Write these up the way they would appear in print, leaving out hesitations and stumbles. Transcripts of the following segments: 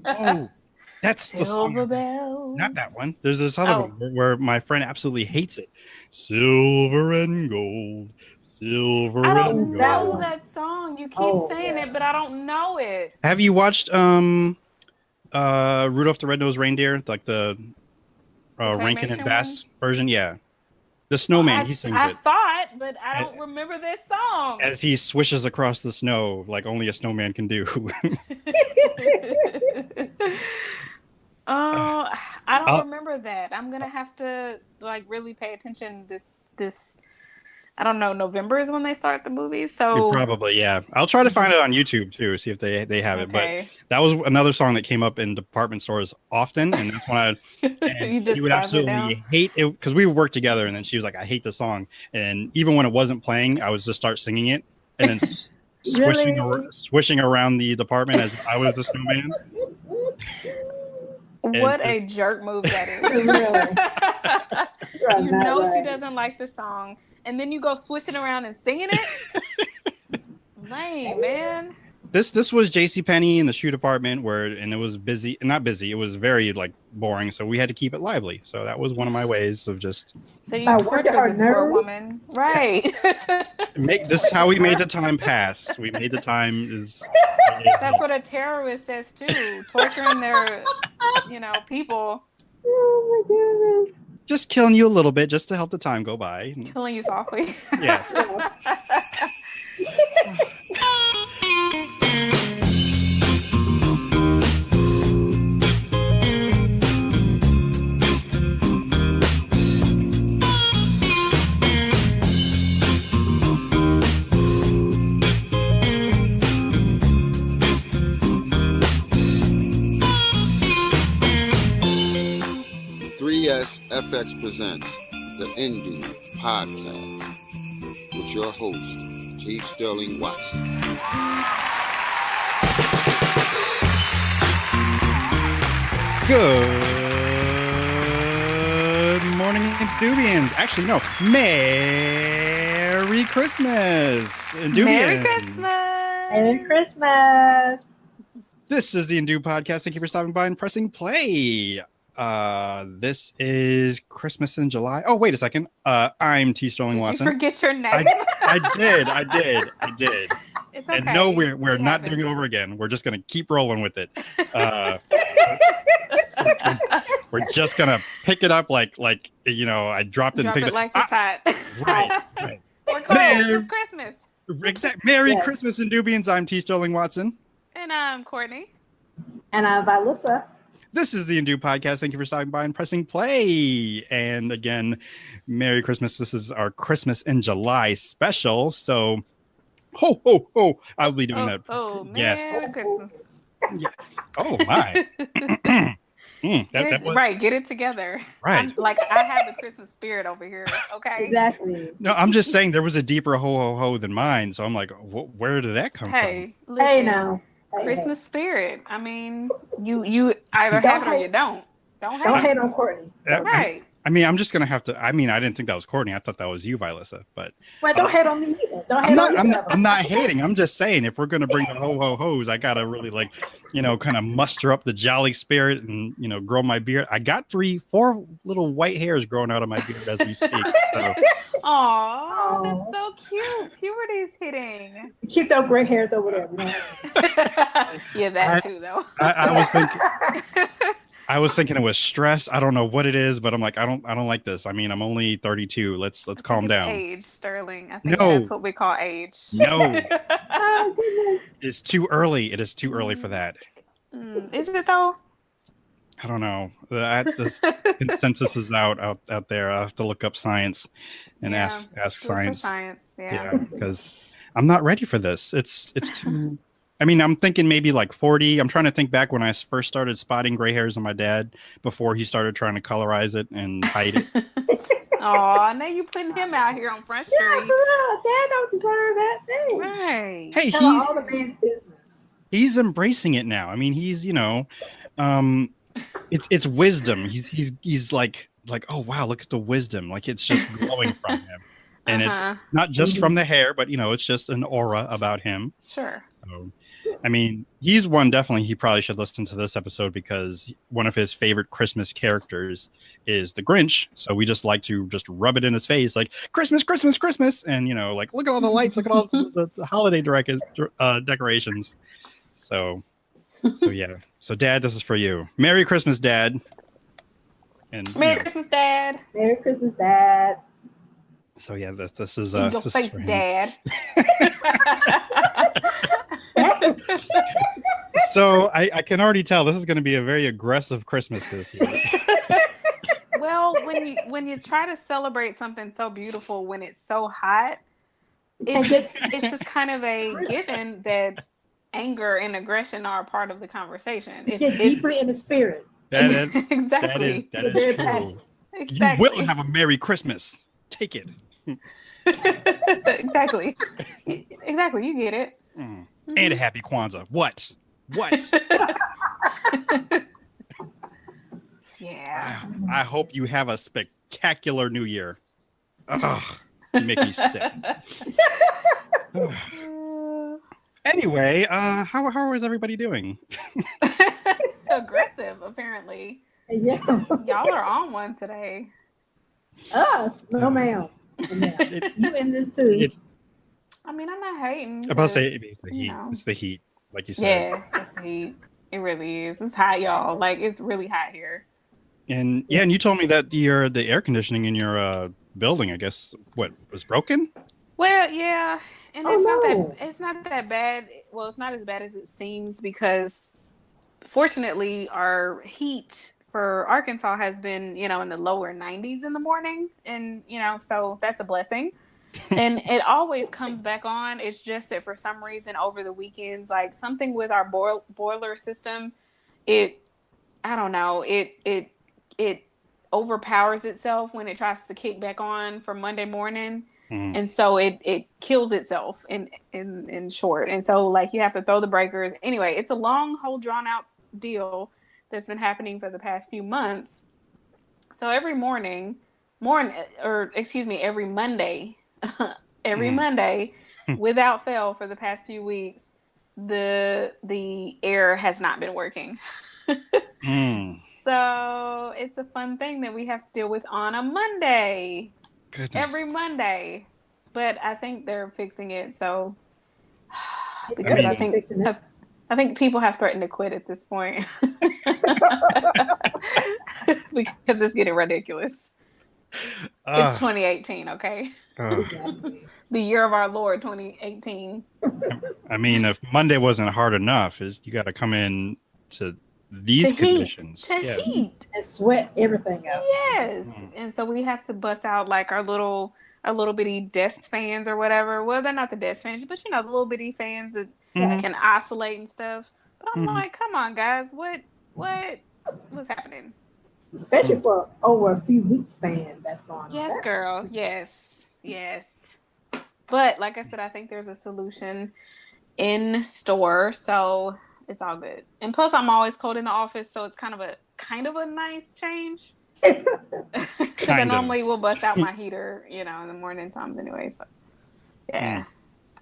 Oh, that's the song. Silver Bell. Not that one. There's this other one where my friend absolutely hates it. Silver and gold. Silver I and don't gold. know that song. You keep saying it, but I don't know it. Have you watched Rudolph the Red-Nosed Reindeer, like the Rankin and Bass version? Yeah. The snowman, he sings it. I thought, but I don't remember this song. As he swishes across the snow like only a snowman can do. Oh, I don't remember that. I'm gonna have to like really pay attention. This I don't know. November is when they start the movies, so probably, yeah. I'll try to find it on YouTube too, see if they have it. But that was another song that came up in department stores often, and that's when you would absolutely hate it because we would work together, and then she was like, "I hate the song," and even when it wasn't playing, I would just start singing it, and then swishing around the department as I was the snowman. What a jerk move that is. You know she doesn't like the song, and then you go swishing around and singing it? Lame, man. This was JCPenney in the shoe department and it was busy. Not busy. It was very like boring, so we had to keep it lively. So that was one of my ways of just. So you tortured this poor woman, right? This is how we made the time pass. We made the time is. That's what a terrorist says too. Torturing their, people. Oh my goodness. Just killing you a little bit, just to help the time go by. Killing you softly. Yes. 3S FX presents the Indie Podcast with your host, T. Sterling Watson. Good morning, Indubians. Actually, no. Merry Christmas, Indubians. Merry Christmas. Merry Christmas. This is the Indube Podcast. Thank you for stopping by and pressing play. This is Christmas in July. Oh, wait a second. I'm T. Sterling Watson. You forget your name. I did. It's okay. And no, we're not doing it over again. We're just gonna keep rolling with it. We're just gonna pick it up like I dropped it and picked it like it's hot. Right. We're cold. It's Christmas. Exactly. Merry Christmas, Indubians. I'm T. Sterling Watson. And I'm Courtney. And I'm Vilissa. This is the Indube Podcast. Thank you for stopping by and pressing play. And again, Merry Christmas. This is our Christmas in July special. So, ho, ho, ho. I'll be doing that. Oh, man. Yes. Christmas. Yeah. Oh, my. Right. Get it together. Right. I have the Christmas spirit over here. Okay. Exactly. No, I'm just saying there was a deeper ho, ho, ho than mine. So I'm like, where did that come from? Listen, hey, now. Christmas spirit. I mean, you either have it or you don't. Don't hate on Courtney. Right. I mean, I'm just gonna have to. I mean, I didn't think that was Courtney. I thought that was you, Vilissa. But don't hate on me either. I'm not hating. I'm just saying if we're gonna bring the ho ho hos, I gotta really kind of muster up the jolly spirit and grow my beard. I got 4 little white hairs growing out of my beard as we speak. So. Aww, that's so cute. Puberty's hitting. Keep those gray hairs over there. Yeah, that too, though. I was thinking it was stress. I don't know what it is, but I'm like, I don't like this. I mean, I'm only 32. Let's calm down. Age, Sterling. I think that's what we call age. No, it's too early. It is too early for that. Is it though? I don't know. The consensus is out there. I have to look up science and ask science. Yeah, because I'm not ready for this. It's too. I mean, I'm thinking maybe like 40. I'm trying to think back when I first started spotting gray hairs on my dad before he started trying to colorize it and hide it. Oh, now you putting him out here on Front Street. Yeah, for real. Dad don't deserve that thing. Right. Hey, he's all the man's business. He's embracing it now. I mean, he's it's wisdom. He's like, oh wow, look at the wisdom. Like it's just glowing from him, and it's not just from the hair, but it's just an aura about him. Sure. So, I mean, he's one definitely he probably should listen to this episode because one of his favorite Christmas characters is the Grinch. So we just like to just rub it in his face like Christmas, Christmas, Christmas. And, you know, like, look at all the lights, look at all the holiday decorations. So yeah. So Dad, this is for you. Merry Christmas, Dad. And Merry Christmas, Dad. Merry Christmas, Dad. So yeah, this is your this face, is for him. Dad. So I can already tell this is going to be a very aggressive Christmas this year. Well, when you try to celebrate something so beautiful when it's so hot, it's just kind of a given that anger and aggression are a part of the conversation. Get deeply in the spirit. Exactly. That is true. Exactly. You will have a Merry Christmas. Take it. Exactly. Exactly. You get it. Mm. And a happy Kwanzaa. What? Yeah. I hope you have a spectacular New Year. Ugh, you make me sick. Anyway, how is everybody doing? Aggressive, apparently. Yeah. Y'all are on one today. Us? No, ma'am. You in this too. I mean, I'm not hating. I'm about to say it's the heat. It's the heat, like you said. Yeah, it's the heat. It really is. It's hot, y'all. Like, it's really hot here. And you told me that the air conditioning in your building, I guess, was broken? Well, yeah, and it's not that bad. Well, it's not as bad as it seems because, fortunately, our heat for Arkansas has been, in the lower 90s in the morning, and so that's a blessing. And it always comes back on. It's just that for some reason over the weekends, like something with our boiler system, I don't know, it overpowers itself when it tries to kick back on for Monday morning. Mm. And so it kills itself in short. And so like you have to throw the breakers. Anyway, it's a long, whole drawn out deal that's been happening for the past few months. So every Monday, every Monday, without fail for the past few weeks, the air has not been working. So it's a fun thing that we have to deal with on a Monday. Goodness. Every Monday. But I think they're fixing it. So because I think people have threatened to quit at this point. Because it's getting ridiculous. It's 2018, okay? The year of our Lord, 2018. I mean, if Monday wasn't hard enough, you got to come in to these conditions. Heat. And sweat everything out. Yes. And so we have to bust out like our little bitty desk fans or whatever. Well, they're not the desk fans, but the little bitty fans that can oscillate and stuff. But I'm like, come on, guys, what's happening? Especially for over a few weeks span that's going on. Yes, girl. Yes. But like I said, I think there's a solution in store, so it's all good. And plus, I'm always cold in the office, so it's kind of a nice change. Because I normally will bust out my heater, in the morning times anyway. So yeah,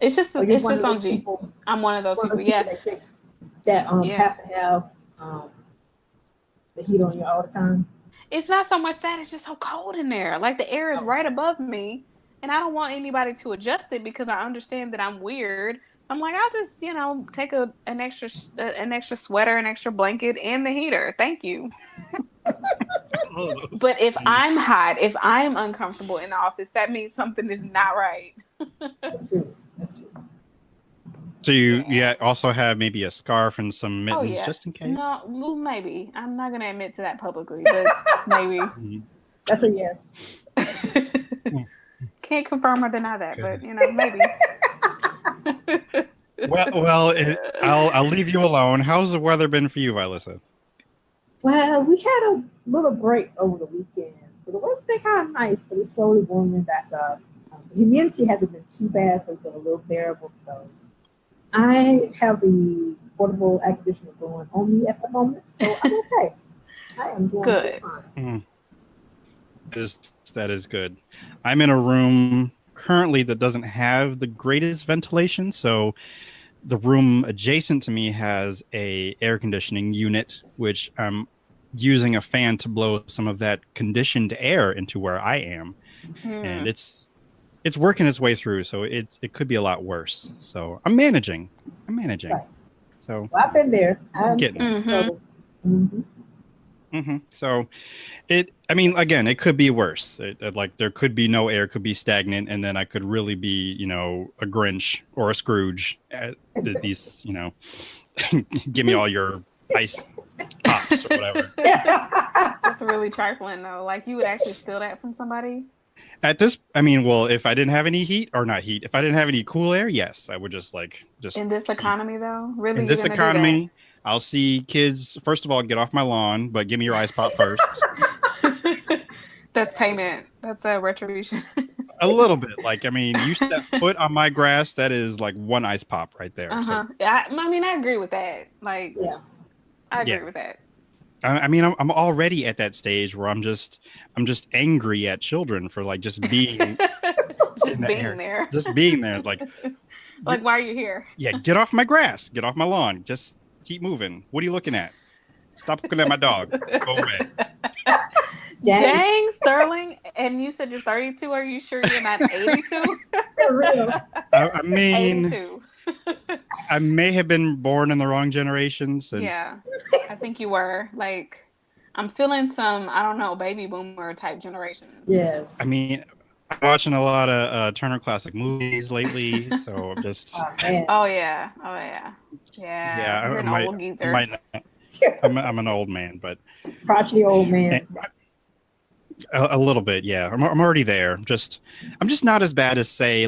it's just on G. I'm one of those people. Yeah, that have to have the heat on you all the time. It's not so much that, it's just so cold in there. Like the air is right above me, and I don't want anybody to adjust it because I understand that I'm weird. I'm like, I'll just, take an extra sweater, an extra blanket, and the heater. Thank you. But if I'm hot, if I'm uncomfortable in the office, that means something is not right. That's true. So you also have maybe a scarf and some mittens just in case? No, maybe. I'm not going to admit to that publicly, but maybe. That's a yes. Can't confirm or deny that, but, maybe. Well, I'll leave you alone. How's the weather been for you, Vilissa? Well, we had a little break over the weekend, so the weather's been kind of nice, but it's slowly warming back up. The humidity hasn't been too bad, so it's been a little bearable. So I have the portable air conditioner going on me at the moment, so I'm okay. I am doing good. Fine. That is good. I'm in a room currently that doesn't have the greatest ventilation, so the room adjacent to me has a air conditioning unit, which I'm using a fan to blow some of that conditioned air into where I am. And it's working its way through, so it could be a lot worse. So I'm managing. Right. So I've been there. I'm getting it. So again, it could be worse. Like there could be no air, could be stagnant, and then I could really be, a Grinch or a Scrooge. These, give me all your ice pops or whatever. That's really trifling, though. Like you would actually steal that from somebody. At this, if I didn't have any heat, or not heat, if I didn't have any cool air, yes, I would just in this economy, though. Really, in this economy, I'll see kids. First of all, get off my lawn, but give me your ice pop first. That's payment. That's a retribution. A little bit, you step foot on my grass, that is like one ice pop right there. So. I agree with that. I agree with that. I'm already at that stage where I'm just angry at children for just being there. Just being there. Like why are you here? Yeah, get off my grass, get off my lawn. Just keep moving. What are you looking at? Stop looking at my dog. Go away. Dang, Sterling. And you said you're 32. Are you sure you're not 82? For real. I mean 82. I may have been born in the wrong generation. Yeah, I think you were. I'm feeling some, I don't know, baby boomer type generation. Yes. I'm watching a lot of Turner Classic movies lately, so just. Oh yeah. Yeah. You're an old geezer. I'm an old man, but. Crotchety old man. A little bit, yeah. I'm already there. I'm just not as bad as say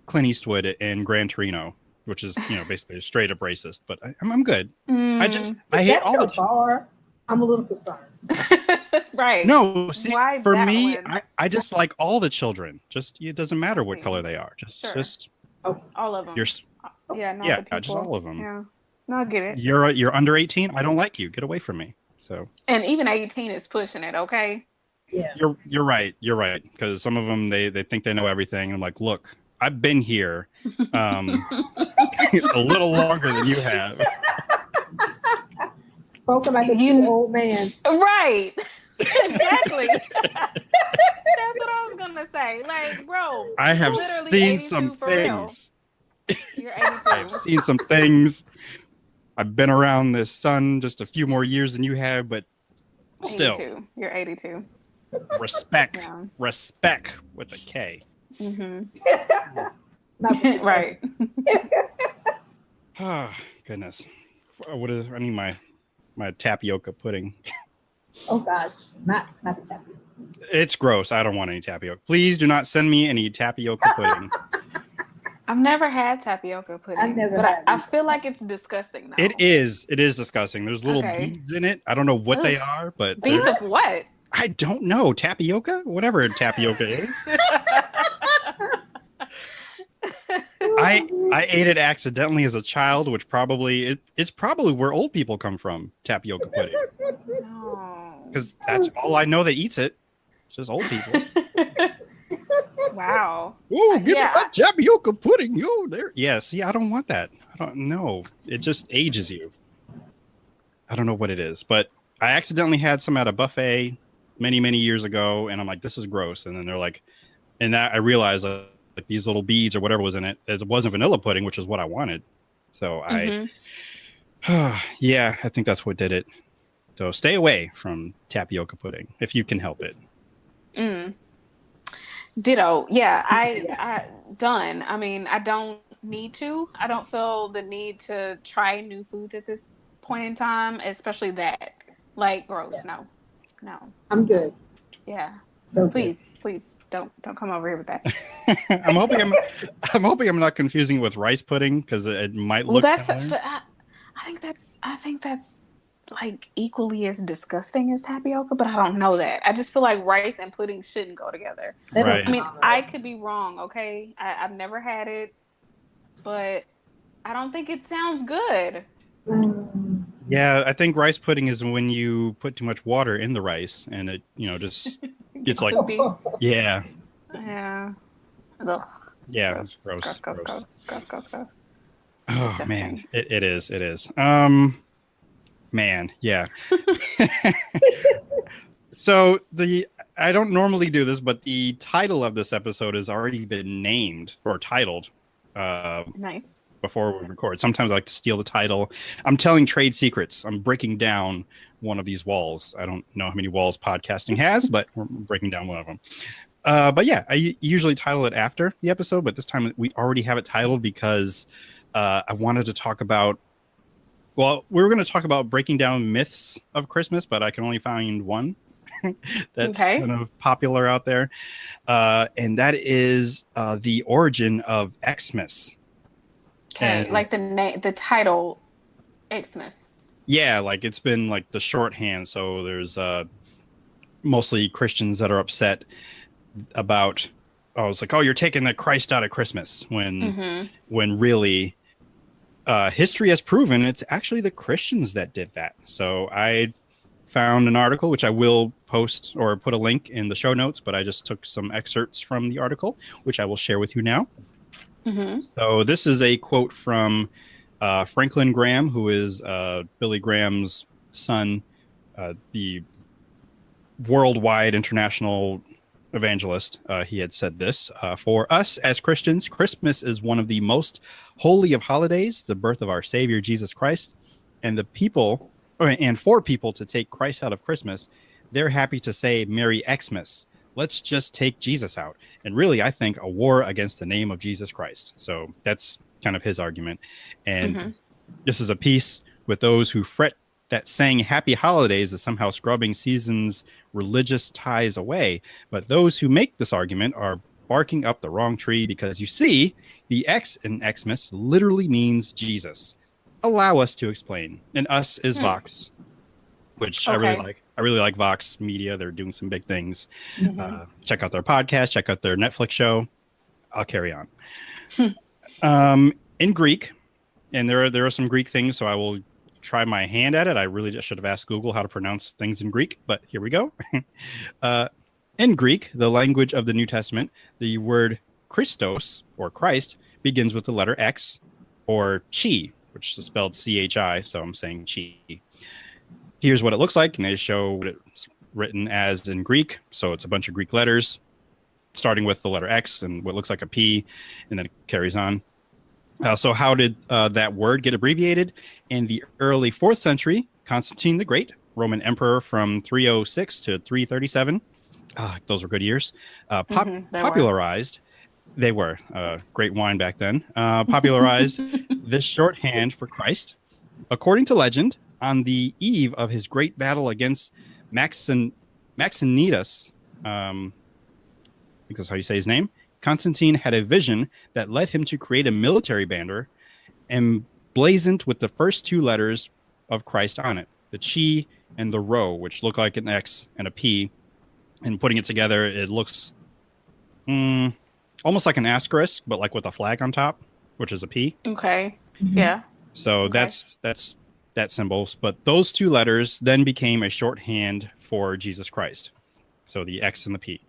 Clint Eastwood in Gran Torino, which is basically a straight up racist. But I'm good. I hate all the bar. I'm a little concerned. Right. No, see, for me, I just like all the children. Just it doesn't matter what color they are. Just all of them. Just all of them. Yeah. No, I get it. You're under 18. I don't like you. Get away from me. So. And even 18 is pushing it. Okay. Yeah. You're right. Because some of them they think they know everything. I'm like, look, I've been here a little longer than you have. Spoken like an old man. Right. Exactly. That's what I was gonna say. Bro, I have seen some things. You're 82. I've seen some things. I've been around this sun just a few more years than you have, but still. 82. You're 82. Respect. Yeah. Respect with a K. Right. Oh, goodness. I need my tapioca pudding. Oh gosh, not the tapioca. It's gross. I don't want any tapioca. Please do not send me any tapioca pudding. I've never had tapioca pudding, I feel like it's disgusting now. It is disgusting. There's little beads in it. I don't know what they are, but beads of what? I don't know. Tapioca? Whatever tapioca is. I ate it accidentally as a child, which it's probably where old people come from, tapioca pudding. No. Because that's all I know that eats it. It's just old people. Wow. Oh, give me that tapioca pudding. Yo, there. Yeah, see, I don't want that. I don't know. It just ages you. I don't know what it is, but I accidentally had some at a buffet many, many years ago, and I'm like, this is gross. And then they're like, and that I realized like these little beads or whatever was in it, it wasn't vanilla pudding, which is what I wanted. So I think that's what did it. So stay away from tapioca pudding if you can help it. Ditto. Yeah, I done. I don't need to. I don't feel the need to try new foods at this point in time, especially that. Gross. Yeah. No. I'm good. Yeah. So please don't come over here with that. I'm hoping I'm not confusing it with rice pudding because it might look. Well, I think that's equally as disgusting as tapioca, but I don't know that. I just feel like rice and pudding shouldn't go together. Right. I could be wrong. Okay, I've never had it, but I don't think it sounds good. Yeah, I think rice pudding is when you put too much water in the rice and it, just gets like, yeah. Yeah. Ugh. Yeah, it's gross. Gross. Oh man, it is. Man, yeah. So I don't normally do this, but the title of this episode has already been named or titled. Nice. Before we record. Sometimes I like to steal the title. I'm telling trade secrets. I'm breaking down one of these walls. I don't know how many walls podcasting has, but we're breaking down one of them. But yeah, I usually title it after the episode, but this time we already have it titled because I wanted to talk about, well, we were going to talk about breaking down myths of Christmas, but I can only find one that's kind of popular out there. And that is the origin of Xmas. Okay, and, like the title, Xmas. Yeah, like it's been like the shorthand. So there's mostly Christians that are upset about. Oh, it's like, oh, you're taking the Christ out of Christmas when really history has proven it's actually the Christians that did that. So I found an article which I will post or put a link in the show notes, but I just took some excerpts from the article, which I will share with you now. So this is a quote from Franklin Graham, who is Billy Graham's son, the worldwide international evangelist. He had said this, for us as Christians, Christmas is one of the most holy of holidays, the birth of our Savior, Jesus Christ, and for people to take Christ out of Christmas, they're happy to say Merry Xmas. Let's just take Jesus out. And really, I think a war against the name of Jesus Christ. So that's kind of his argument. And this is a piece with those who fret that saying happy holidays is somehow scrubbing season's religious ties away. But those who make this argument are barking up the wrong tree because you see, the X in Xmas literally means Jesus. Allow us to explain. And us is Vox, which I really like. I really like Vox Media. They're doing some big things. Check out their podcast. Check out their Netflix show. I'll carry on. In Greek, and there are some Greek things, so I will try my hand at it. I really just should have asked Google how to pronounce things in Greek, but here we go. In Greek, the language of the New Testament, the word Christos, or Christ, begins with the letter X, or chi, which is spelled C-H-I, so I'm saying chi. Here's what it looks like, and they show what it's written as in Greek. So it's a bunch of Greek letters, starting with the letter X and what looks like a P, and then it carries on. So how did that word get abbreviated? In the early 4th century, Constantine the Great, Roman emperor from 306 to 337, those were good years, popularized. They were great wine back then. Popularized this shorthand for Christ. According to legend, on the eve of his great battle against Maxinidas, I think that's how you say his name, Constantine had a vision that led him to create a military banner emblazoned with the first two letters of Christ on it, the chi and the rho, which look like an X and a P. And putting it together, it looks almost like an asterisk, but like with a flag on top, which is a P. Okay. Yeah. So that's that symbols, but those two letters then became a shorthand for Jesus Christ. So the X and the P.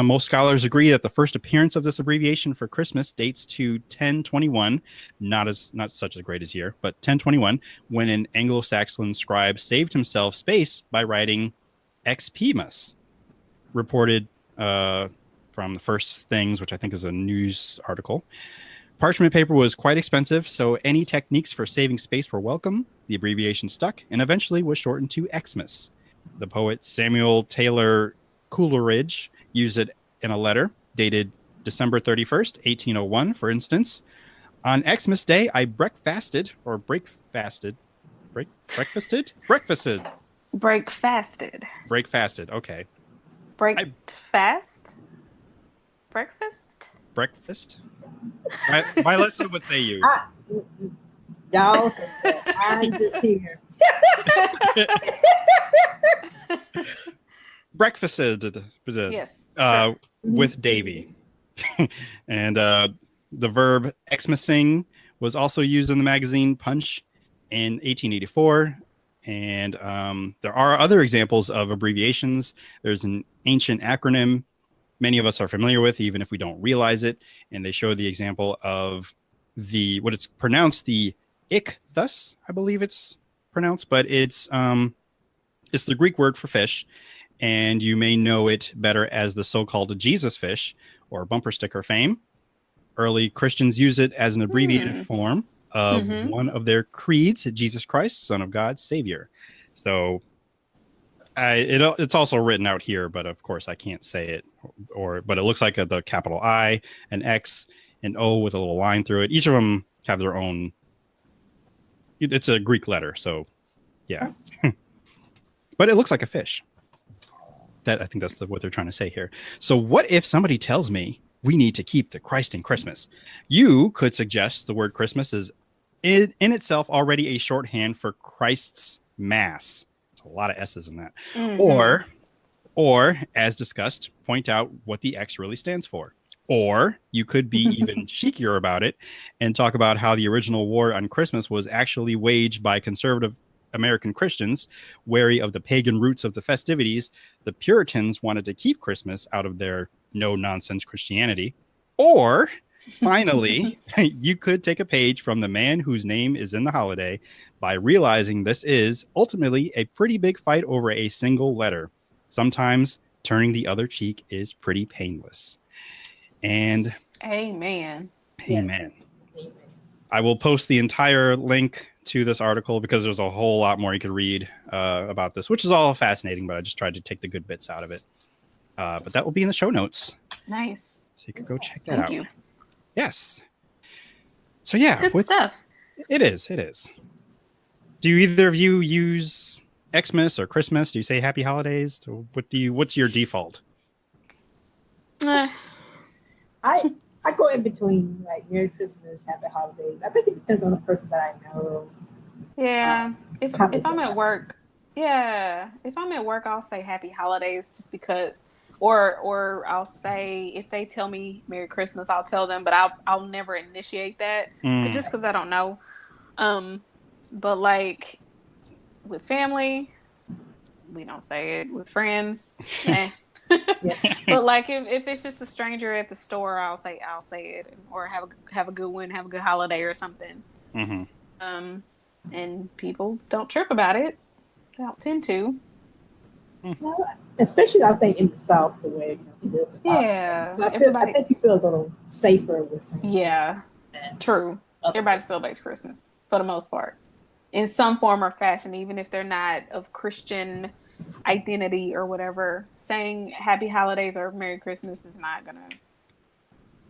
Most scholars agree that the first appearance of this abbreviation for Christmas dates to 1021, not such a great as year, but 1021, when an Anglo-Saxon scribe saved himself space by writing Xmas, reported from the First Things, which I think is a news article. Parchment paper was quite expensive, so any techniques for saving space were welcome. The abbreviation stuck and eventually was shortened to Xmas. The poet Samuel Taylor Coleridge used it in a letter dated December 31st, 1801, for instance. On Xmas Day, I breakfasted. Breakfasted, okay. Breakfast. Breakfast? My lesson would say you. Y'all, I'm just here. Breakfasted. Yes. With Davy. And the verb Xmasing was also used in the magazine Punch in 1884. And there are other examples of abbreviations. There's an ancient acronym many of us are familiar with, even if we don't realize it. And they show the example of what it's pronounced the ichthus, I believe it's pronounced, but it's the Greek word for fish, and you may know it better as the so-called Jesus fish or bumper sticker fame. Early Christians used it as an abbreviated form of one of their creeds, Jesus Christ, Son of God, Savior. So it's also written out here, but of course I can't say it. But it looks like the capital I, an X, an O with a little line through it. Each of them have their own. It's a Greek letter, so yeah. But it looks like a fish. I think that's what they're trying to say here. So what if somebody tells me we need to keep the Christ in Christmas? You could suggest the word Christmas is in itself already a shorthand for Christ's Mass. There's a lot of S's in that. Or, as discussed, point out what the X really stands for. Or you could be even cheekier about it and talk about how the original war on Christmas was actually waged by conservative American Christians, wary of the pagan roots of the festivities. The Puritans wanted to keep Christmas out of their no-nonsense Christianity. Or, finally, you could take a page from the man whose name is in the holiday by realizing this is ultimately a pretty big fight over a single letter. Sometimes turning the other cheek is pretty painless. And Amen. I will post the entire link to this article because there's a whole lot more you could read about this, which is all fascinating, but I just tried to take the good bits out of it. But that will be in the show notes. Nice. So you could go check that out. Thank you. Yes. So yeah. Good stuff. It is. Do either of you use Xmas or Christmas? Do you say Happy Holidays? What's your default? I go in between, like Merry Christmas, Happy Holidays. I think it depends on the person that I know. Yeah. If I'm at work, I'll say Happy Holidays just because, or I'll say if they tell me Merry Christmas, I'll tell them, but I'll never initiate that just because I don't know. But like with family, we don't say it. With friends, Yeah. But like if it's just a stranger at the store, I'll say it, or have a good one, have a good holiday or something. And people don't trip about it. They don't tend to. Well, especially I think in the South, so where you live. Yeah, so I think you feel a little safer with saying. Yeah, true. Everybody celebrates Christmas for the most part, in some form or fashion, even if they're not of Christian identity or whatever. Saying Happy Holidays or Merry Christmas is not gonna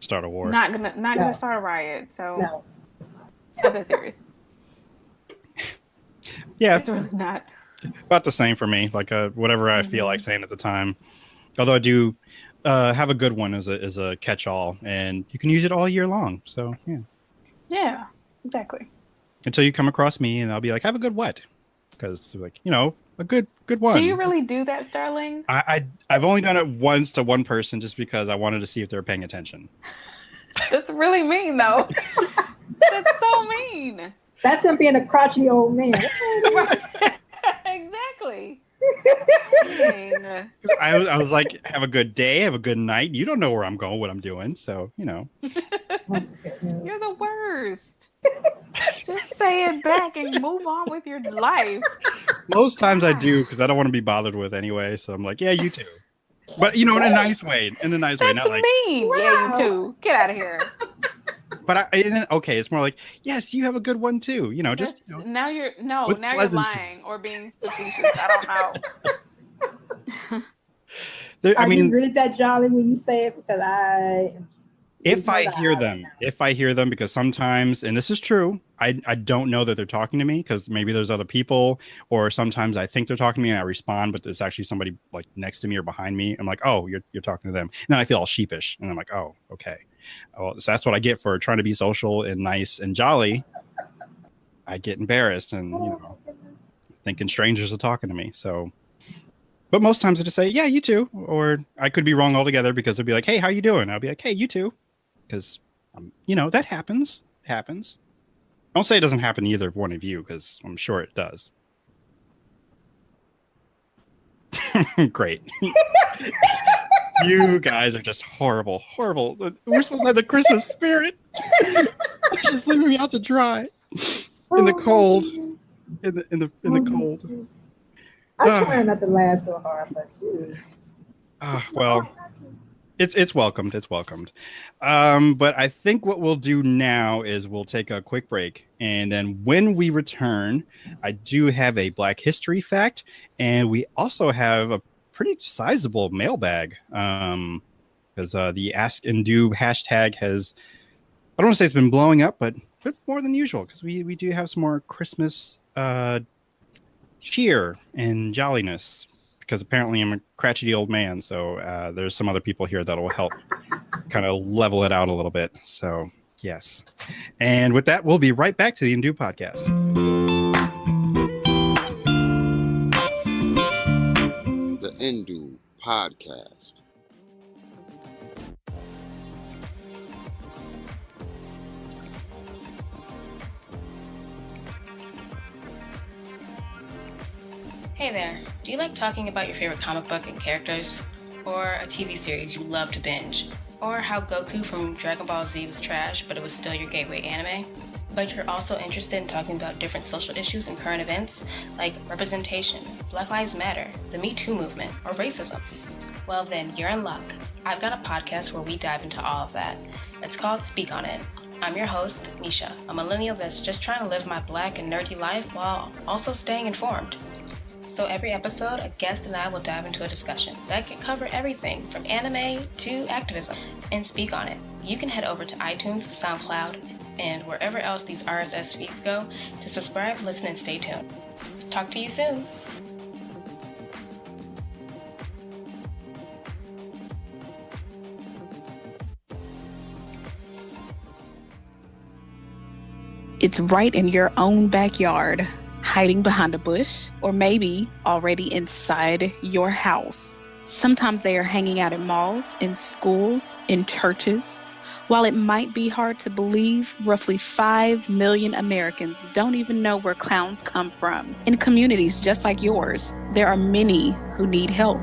start a war. Not gonna start a riot. So no, it's not that serious. Yeah, it's really not. About the same for me. Like whatever I feel like saying at the time. Although I do have a good one as a catch-all, and you can use it all year long. So yeah. Yeah, exactly. Until you come across me, and I'll be like, "Have a good what?" Because like a good one. Do you really do that, Sterling? I've only done it once to one person just because I wanted to see if they were paying attention. That's really mean, though. That's so mean. That's him being a crotchety old man. Exactly. I was like, have a good day, have a good night. You don't know where I'm going, what I'm doing, so You're the worst. Just say it back and move on with your life. Most times I do because I don't want to be bothered with anyway. So I'm like, yeah, you too. But in a nice way. In a nice way. Not like mean. Wow. Yeah, you too. Get out of here. But it's more like, yes, you have a good one too. Now you're lying or being facetious. I don't know. Are you really that jolly when you say it? Because I am. If I hear them, because sometimes, and this is true, I don't know that they're talking to me because maybe there's other people, or sometimes I think they're talking to me and I respond, but there's actually somebody like next to me or behind me. I'm like, oh, you're talking to them. And then I feel all sheepish, and I'm like, oh, okay. Well, so that's what I get for trying to be social and nice and jolly. I get embarrassed and thinking strangers are talking to me. So, but most times I just say, yeah, you too. Or I could be wrong altogether because they'll be like, hey, how you doing? I'll be like, hey, you too. Because, that happens. It happens. Don't say it doesn't happen to either one of you, because I'm sure it does. You guys are just horrible. We're supposed to have the Christmas spirit. Just leaving me out to dry in the cold. In the cold. I'm trying not to laugh so hard, but it is. Well, it's welcomed. It's welcomed. But I think what we'll do now is we'll take a quick break, and then when we return, I do have a Black History fact, and we also have a pretty sizable mailbag. Because the Ask and Do hashtag has, I don't want to say it's been blowing up, but a bit more than usual, because we do have some more Christmas cheer and jolliness, because apparently I'm a crotchety old man, so there's some other people here that will help kind of level it out a little bit. So yes, and with that, we'll be right back to the Undo podcast. The Undo podcast. Hey there, do you like talking about your favorite comic book and characters? Or a TV series you love to binge? Or how Goku from Dragon Ball Z was trash, but it was still your gateway anime? But you're also interested in talking about different social issues and current events, like representation, Black Lives Matter, the Me Too movement, or racism? Well then, you're in luck. I've got a podcast where we dive into all of that. It's called Speak On It. I'm your host, Nisha, a millennial that's just trying to live my black and nerdy life while also staying informed. So every episode, a guest and I will dive into a discussion that can cover everything from anime to activism and speak on it. You can head over to iTunes, SoundCloud, and wherever else these RSS feeds go to subscribe, listen, and stay tuned. Talk to you soon. It's right in your own backyard, hiding behind a bush, or maybe already inside your house. Sometimes they are hanging out in malls, in schools, in churches. While it might be hard to believe, roughly 5 million Americans don't even know where clowns come from. In communities just like yours, there are many who need help.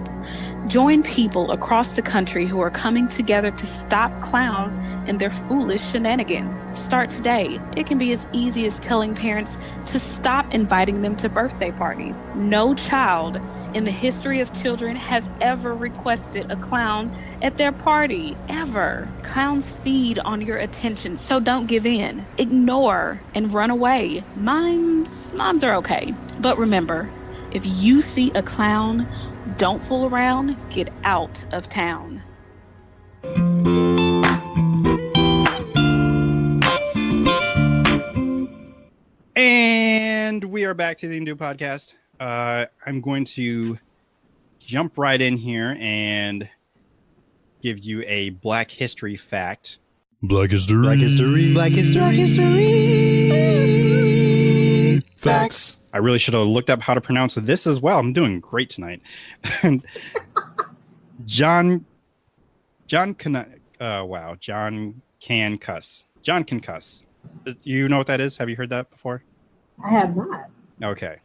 Join people across the country who are coming together to stop clowns and their foolish shenanigans. Start today. It can be as easy as telling parents to stop inviting them to birthday parties. No child in the history of children has ever requested a clown at their party, ever. Clowns feed on your attention, so don't give in. Ignore and run away. Moms are okay. But remember, if you see a clown, don't fool around, get out of town. And we are back to the Undo podcast. I'm going to jump right in here and give you a Black History fact. Black History facts. I really should have looked up how to pronounce this as well. I'm doing great tonight. Johnkankus. Johnkankus. You know what that is? Have you heard that before? I have not. Okay.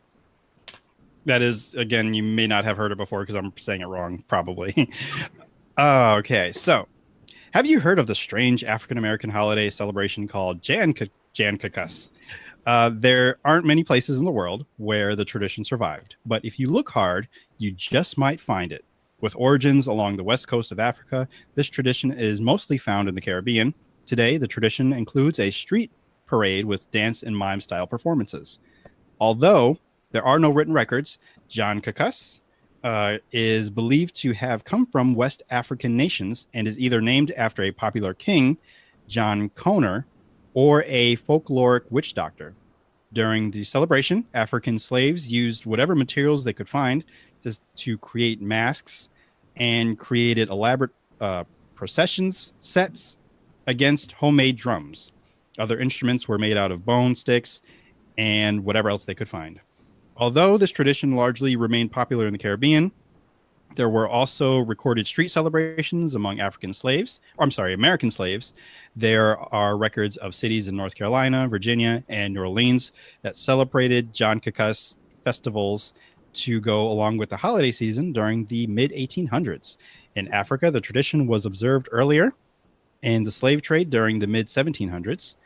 That is, again, you may not have heard it before because I'm saying it wrong, probably. Okay, so have you heard of the strange African-American holiday celebration called Johnkankus? There aren't many places in the world where the tradition survived, but if you look hard, you just might find it. With origins along the west coast of Africa, this tradition is mostly found in the Caribbean. Today, the tradition includes a street parade with dance and mime style performances. Although there are no written records, Johnkankus is believed to have come from West African nations and is either named after a popular king, John Conor, or a folkloric witch doctor. During the celebration, African slaves used whatever materials they could find to create masks and created elaborate processions sets against homemade drums. Other instruments were made out of bone, sticks, and whatever else they could find. Although this tradition largely remained popular in the Caribbean, there were also recorded street celebrations among American slaves. There are records of cities in North Carolina, Virginia, and New Orleans that celebrated Johnkankus festivals to go along with the holiday season during the mid-1800s. In Africa, the tradition was observed earlier, and the slave trade during the mid-1700s.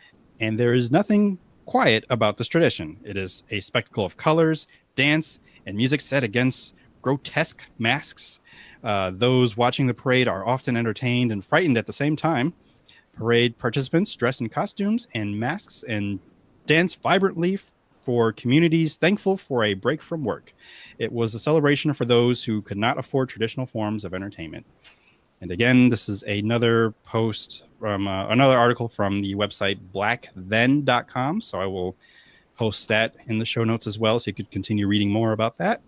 And there is nothing quiet about this tradition. It is a spectacle of colors, dance, and music set against grotesque masks. Those watching the parade are often entertained and frightened at the same time. Parade participants dress in costumes and masks and dance vibrantly for communities thankful for a break from work. It was a celebration for those who could not afford traditional forms of entertainment. And again, this is another post from another article from the website blackthen.com. So I will post that in the show notes as well, so you could continue reading more about that.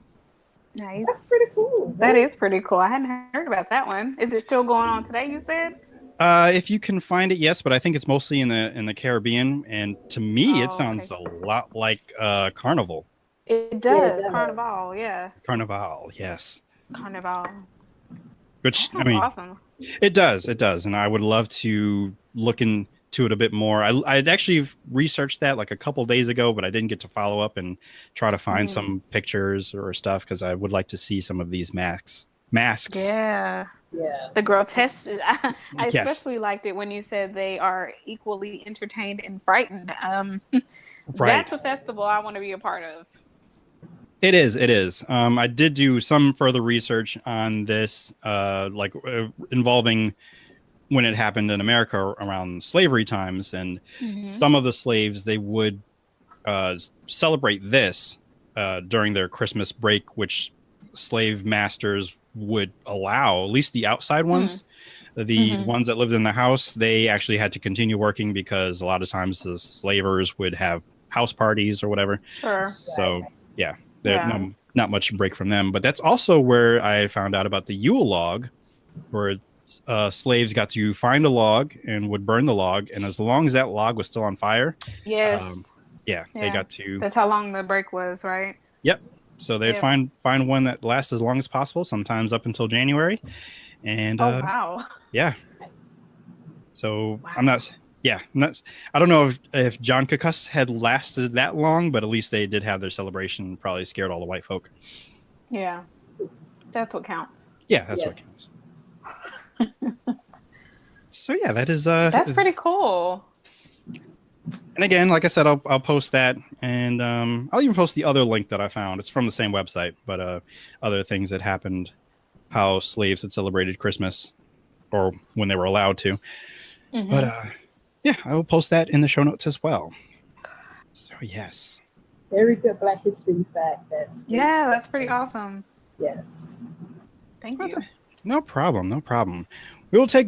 Nice. That's pretty cool. That is pretty cool. I hadn't heard about that one. Is it still going on today, you said? If you can find it, yes, but I think it's mostly in the Caribbean. And to me, it sounds a lot like Carnival. It does. Carnival, yeah. Carnival, yes. Carnival. Which, I mean, awesome. It does. And I would love to look into it a bit more. I'd actually researched that like a couple days ago, but I didn't get to follow up and try to find some pictures or stuff, because I would like to see some of these masks. Yeah. The grotesque. I especially liked it when you said they are equally entertained and frightened. That's a festival I want to be a part of. It is. I did do some further research on this, involving when it happened in America around slavery times, and some of the slaves, they would celebrate this during their Christmas break, which slave masters would allow, at least the outside ones. The ones that lived in the house, they actually had to continue working because a lot of times the slavers would have house parties or whatever. Sure. So, yeah. Not much break from them. But that's also where I found out about the Yule log, where slaves got to find a log and would burn the log. And as long as that log was still on fire, they got to... That's how long the break was, right? Yep. So they'd find one that lasts as long as possible, sometimes up until January. And wow. Yeah. So I'm not... Yeah, I don't know if Johnkankus had lasted that long, but at least they did have their celebration. Probably scared all the white folk. Yeah, that's what counts. Yeah, that's what counts. So yeah, that is. That's pretty cool. And again, like I said, I'll post that, and I'll even post the other link that I found. It's from the same website, but other things that happened, how slaves had celebrated Christmas, or when they were allowed to. But yeah, I will post that in the show notes as well. So, yes. Very good Black history fact. That's pretty awesome. Yes. Thank you. No problem. We will take,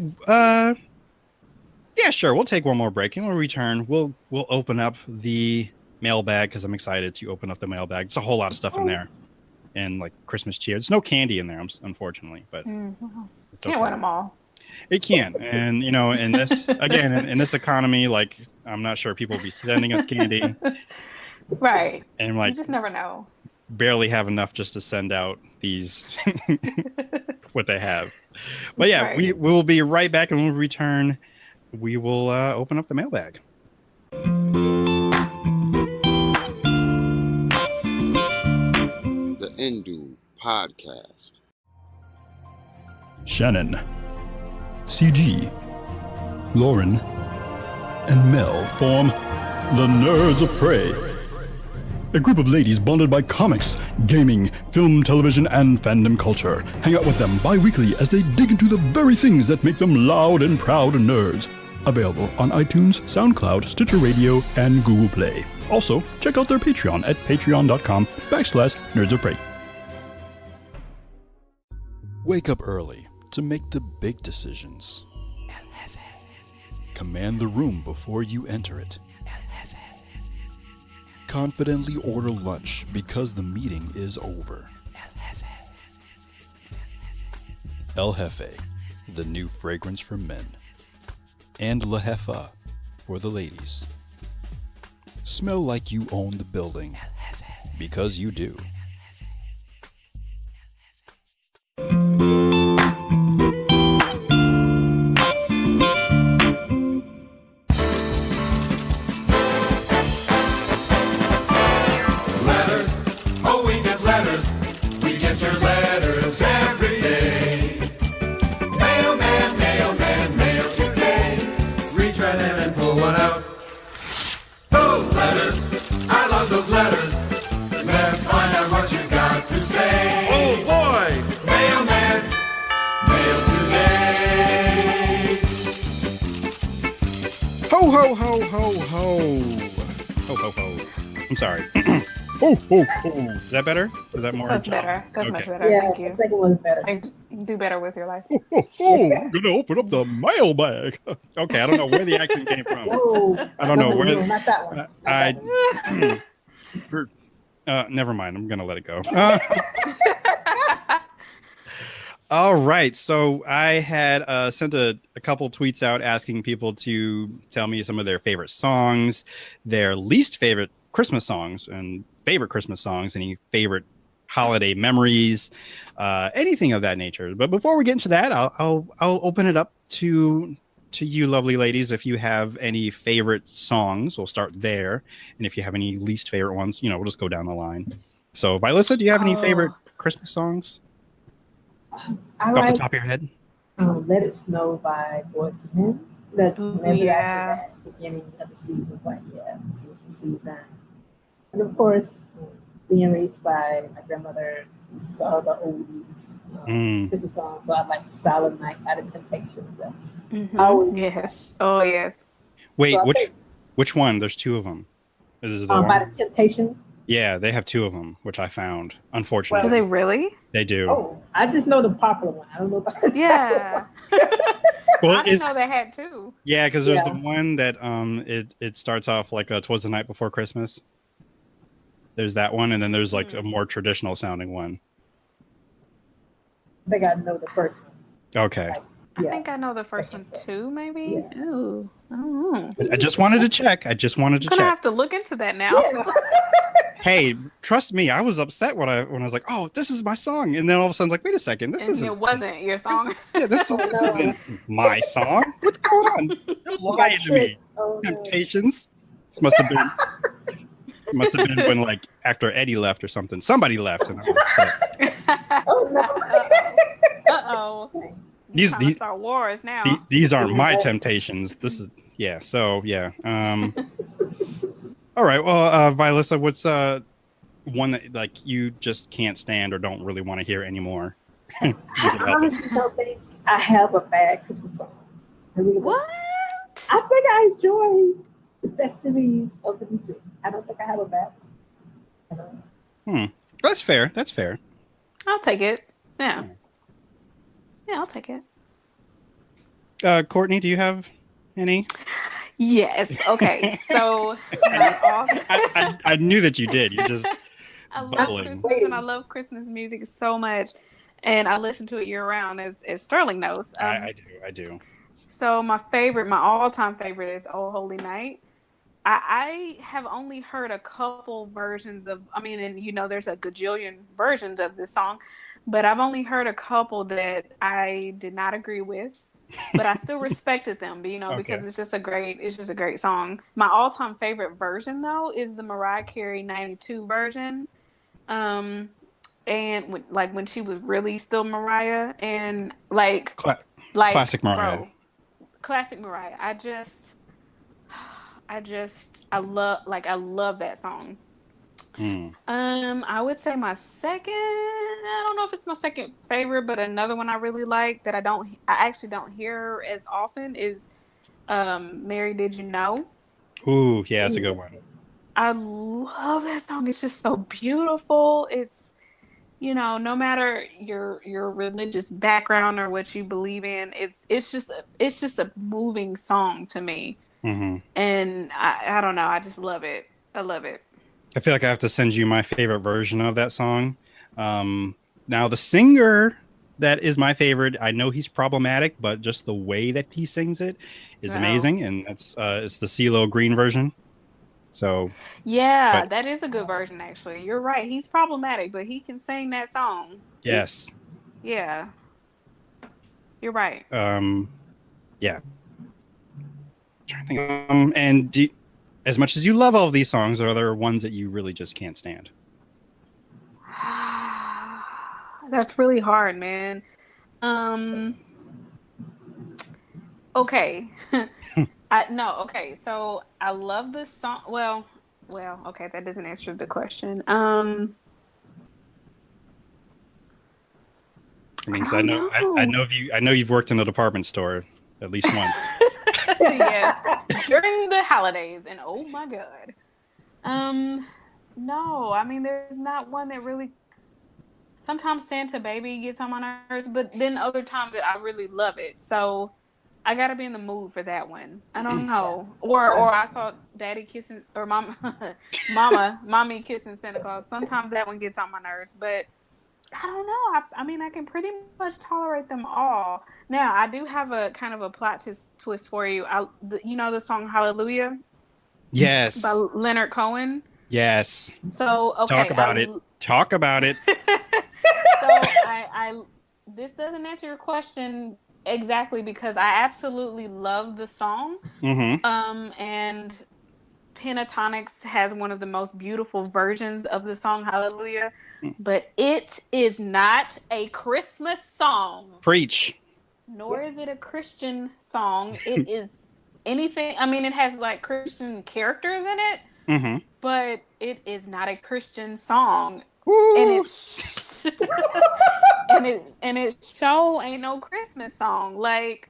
sure. We'll take one more break. And when we return, we'll open up the mailbag, because I'm excited to open up the mailbag. It's a whole lot of stuff in there. And like Christmas cheer. There's no candy in there, unfortunately. But can't win them all. It can. And, in this, again, in this economy, like, I'm not sure people will be sending us candy. Right. And, like, you just never know. Barely have enough just to send out these, what they have. But, yeah, we will be right back. And when we return, we will open up the mailbag. The Endu Podcast. Shannon, CG, Lauren, and Mel form the Nerds of Prey. A group of ladies bonded by comics, gaming, film, television, and fandom culture. Hang out with them bi-weekly as they dig into the very things that make them loud and proud nerds. Available on iTunes, SoundCloud, Stitcher Radio, and Google Play. Also, check out their Patreon at patreon.com/Nerds of Prey. Wake up early to make the big decisions. Command the room before you enter it. Confidently order lunch because the meeting is over. El Jefe, the new fragrance for men. And La Jefa for the ladies. Smell like you own the building, because you do. Letters, oh we get letters. those letters. Let's find out what you got to say. Oh boy! Mailman, mail today. Ho, ho, ho, ho, ho. Ho, ho, ho. I'm sorry. Ho, ho, ho. Is that better? Is that more? That's better. That's much better. Yeah, Thank you. the second one's better. I do better with your life. Ho, ho, ho. I'm going to open up the mailbag. Okay, I don't know where the accent came from. Whoa. I don't know where. No, not that one. Not that one. Never mind. I'm going to let it go. All right. So I had sent a couple tweets out asking people to tell me some of their favorite songs, their least favorite Christmas songs, and favorite Christmas songs, any favorite holiday memories, anything of that nature. But before we get into that, I'll open it up to you lovely ladies. If you have any favorite songs, we'll start there. And if you have any least favorite ones, we'll just go down the line. So Vilissa, do you have any favorite Christmas songs? Off the top of your head? Let It Snow by Boyz II Men. That beginning of the season, like, this is the season. And of course, Being Raised by my grandmother, used to all the oldies, Christmas songs. So I like Silent Night by the Temptations. That's yes. Oh, yes. Wait, so which one? There's two of them. Is it by the Temptations? Yeah, they have two of them, which I found, unfortunately. Do they really? They do. Oh, I just know the popular one. I don't know about the Well, I didn't know they had two. Yeah, because there's the one that it starts off like 'Twas the Night Before Christmas. There's that one, and then there's like a more traditional sounding one. I think I know the first one. Okay. I think I know the first one too, maybe. Yeah. Ooh, I don't know. I just wanted to check. I have to look into that now. Yeah. Hey, trust me, I was upset when I was like, "Oh, this is my song," and then all of a sudden, like, "Wait a second, this isn't." It wasn't your song. Yeah, this isn't my song. What's going on? You're lying to me. Temptations. This must have been when, like, after Eddie left or something. Somebody left, and I was upset. Oh no. Uh-oh. These Star Wars now. These aren't my Temptations. This is So yeah. All right. Well, Vilissa, what's one that like you just can't stand or don't really want to hear anymore? I honestly don't think I have a bad Christmas song. What? I think I enjoy the festivities of the music. I don't think I have a bad one. That's fair. That's fair. I'll take it. Yeah. Yeah, I'll take it. Courtney, do you have any? Yes. Okay. So I knew that you did. You just I love Christmas and I love Christmas music so much, and I listen to it year round, as Sterling knows. I do. So my all-time favorite is "Oh Holy Night." I have only heard a couple versions of. I mean, and there's a gajillion versions of this song, but I've only heard a couple that I did not agree with. But I still respected them, because it's just a great song. My all-time favorite version, though, is the Mariah Carey '92 version, and when she was really still Mariah, and classic Mariah. Bro, classic Mariah. I love that song. I would say my second, I don't know if it's my second favorite, but another one I really like that I actually don't hear as often is Mary Did You Know? Ooh, yeah, that's a good one. I love that song. It's just so beautiful. It's, no matter your religious background or what you believe in, it's just a moving song to me. Mm-hmm. And I don't know, I just love it. I love it. I feel like I have to send you my favorite version of that song. Now, the singer that is my favorite, I know he's problematic, but just the way that he sings it is amazing. And it's the CeeLo Green version. So that is a good version, actually. You're right. He's problematic, but he can sing that song. Yes. Yeah. You're right. Yeah. I'm trying to think. And as much as you love all of these songs, are there ones that you really just can't stand? That's really hard, man. Okay. Okay. So I love this song. Well, Well, okay, that doesn't answer the question. I mean, 'cause I know you've worked in a department store at least once. Yes, during the holidays, and oh my god. No, I mean, there's not one that really. Sometimes Santa Baby gets on my nerves, but then other times that I really love it. So I gotta be in the mood for that one. I don't know. Or I saw Daddy kissing or Mommy kissing Santa Claus. Sometimes that one gets on my nerves, but I don't know. I mean, I can pretty much tolerate them all. Now, I do have a kind of a plot twist for you. You know the song Hallelujah? Yes. By Leonard Cohen? Yes. So, okay. Talk about it. Talk about it. So, this doesn't answer your question exactly because I absolutely love the song. Mm-hmm. And Pentatonics has one of the most beautiful versions of the song Hallelujah, but it is not a Christmas song. Preach. Nor is it a Christian song. It is anything. I mean, it has like Christian characters in it, mm-hmm. but it is not a Christian song. Woo! And it so ain't no Christmas song. Like,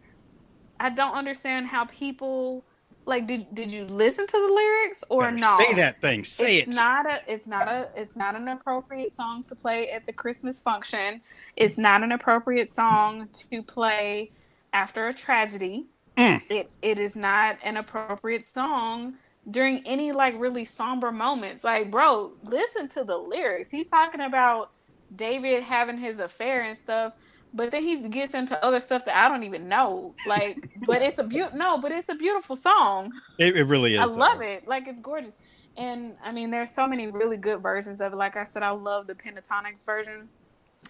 I don't understand how people like. Did you listen to the lyrics or no? Say that thing. Say it. It's not an appropriate song to play at the Christmas function. It's not an appropriate song to play after a tragedy. It is not an appropriate song during any like really somber moments. Like, bro, listen to the lyrics. He's talking about David having his affair and stuff, but then he gets into other stuff that I don't even know. Like, but it's a beautiful song. It really is. I love it. Like, it's gorgeous. And I mean, there's so many really good versions of it. Like I said, I love the Pentatonics version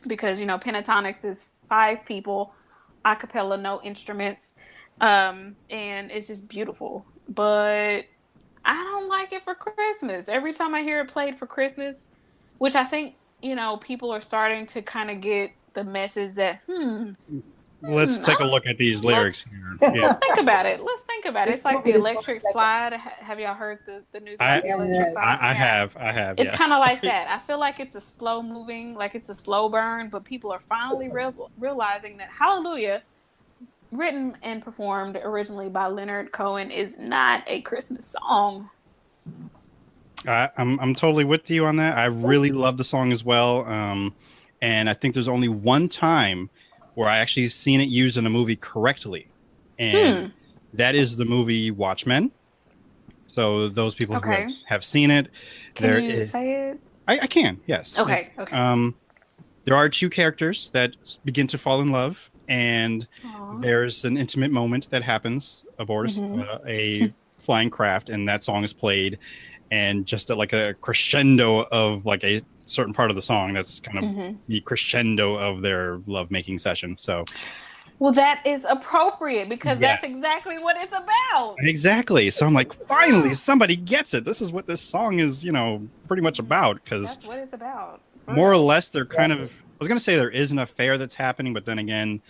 because, you know, Pentatonics is 5 people, a cappella, no instruments. And it's just beautiful. But I don't like it for Christmas. Every time I hear it played for Christmas, which I think, you know, people are starting to kind of get the message that, let's take a look at these lyrics. Let's think about it. It's like the Electric Slide. Have y'all heard the news about the Electric Slide? I have. It's kind of like that. I feel like it's a slow moving, like it's a slow burn, but people are finally realizing that Hallelujah, written and performed originally by Leonard Cohen, is not a Christmas song. I'm totally with you on that. I really love the song as well. And I think there's only one time where I actually seen it used in a movie correctly. And that is the movie Watchmen. So those people who have seen it. Can you say it? I can, yes. Okay. There are 2 characters that begin to fall in love. And there's an intimate moment that happens aboard a flying craft. And that song is played. And just like a crescendo of like a certain part of the song, that's kind of the crescendo of their lovemaking session. So, well, that is appropriate because that's exactly what it's about. Exactly. So I'm like, finally, somebody gets it. This is what this song is, you know, pretty much about. Because that's what it's about. More or less, they're kind of. I was gonna say there is an affair that's happening, but then again,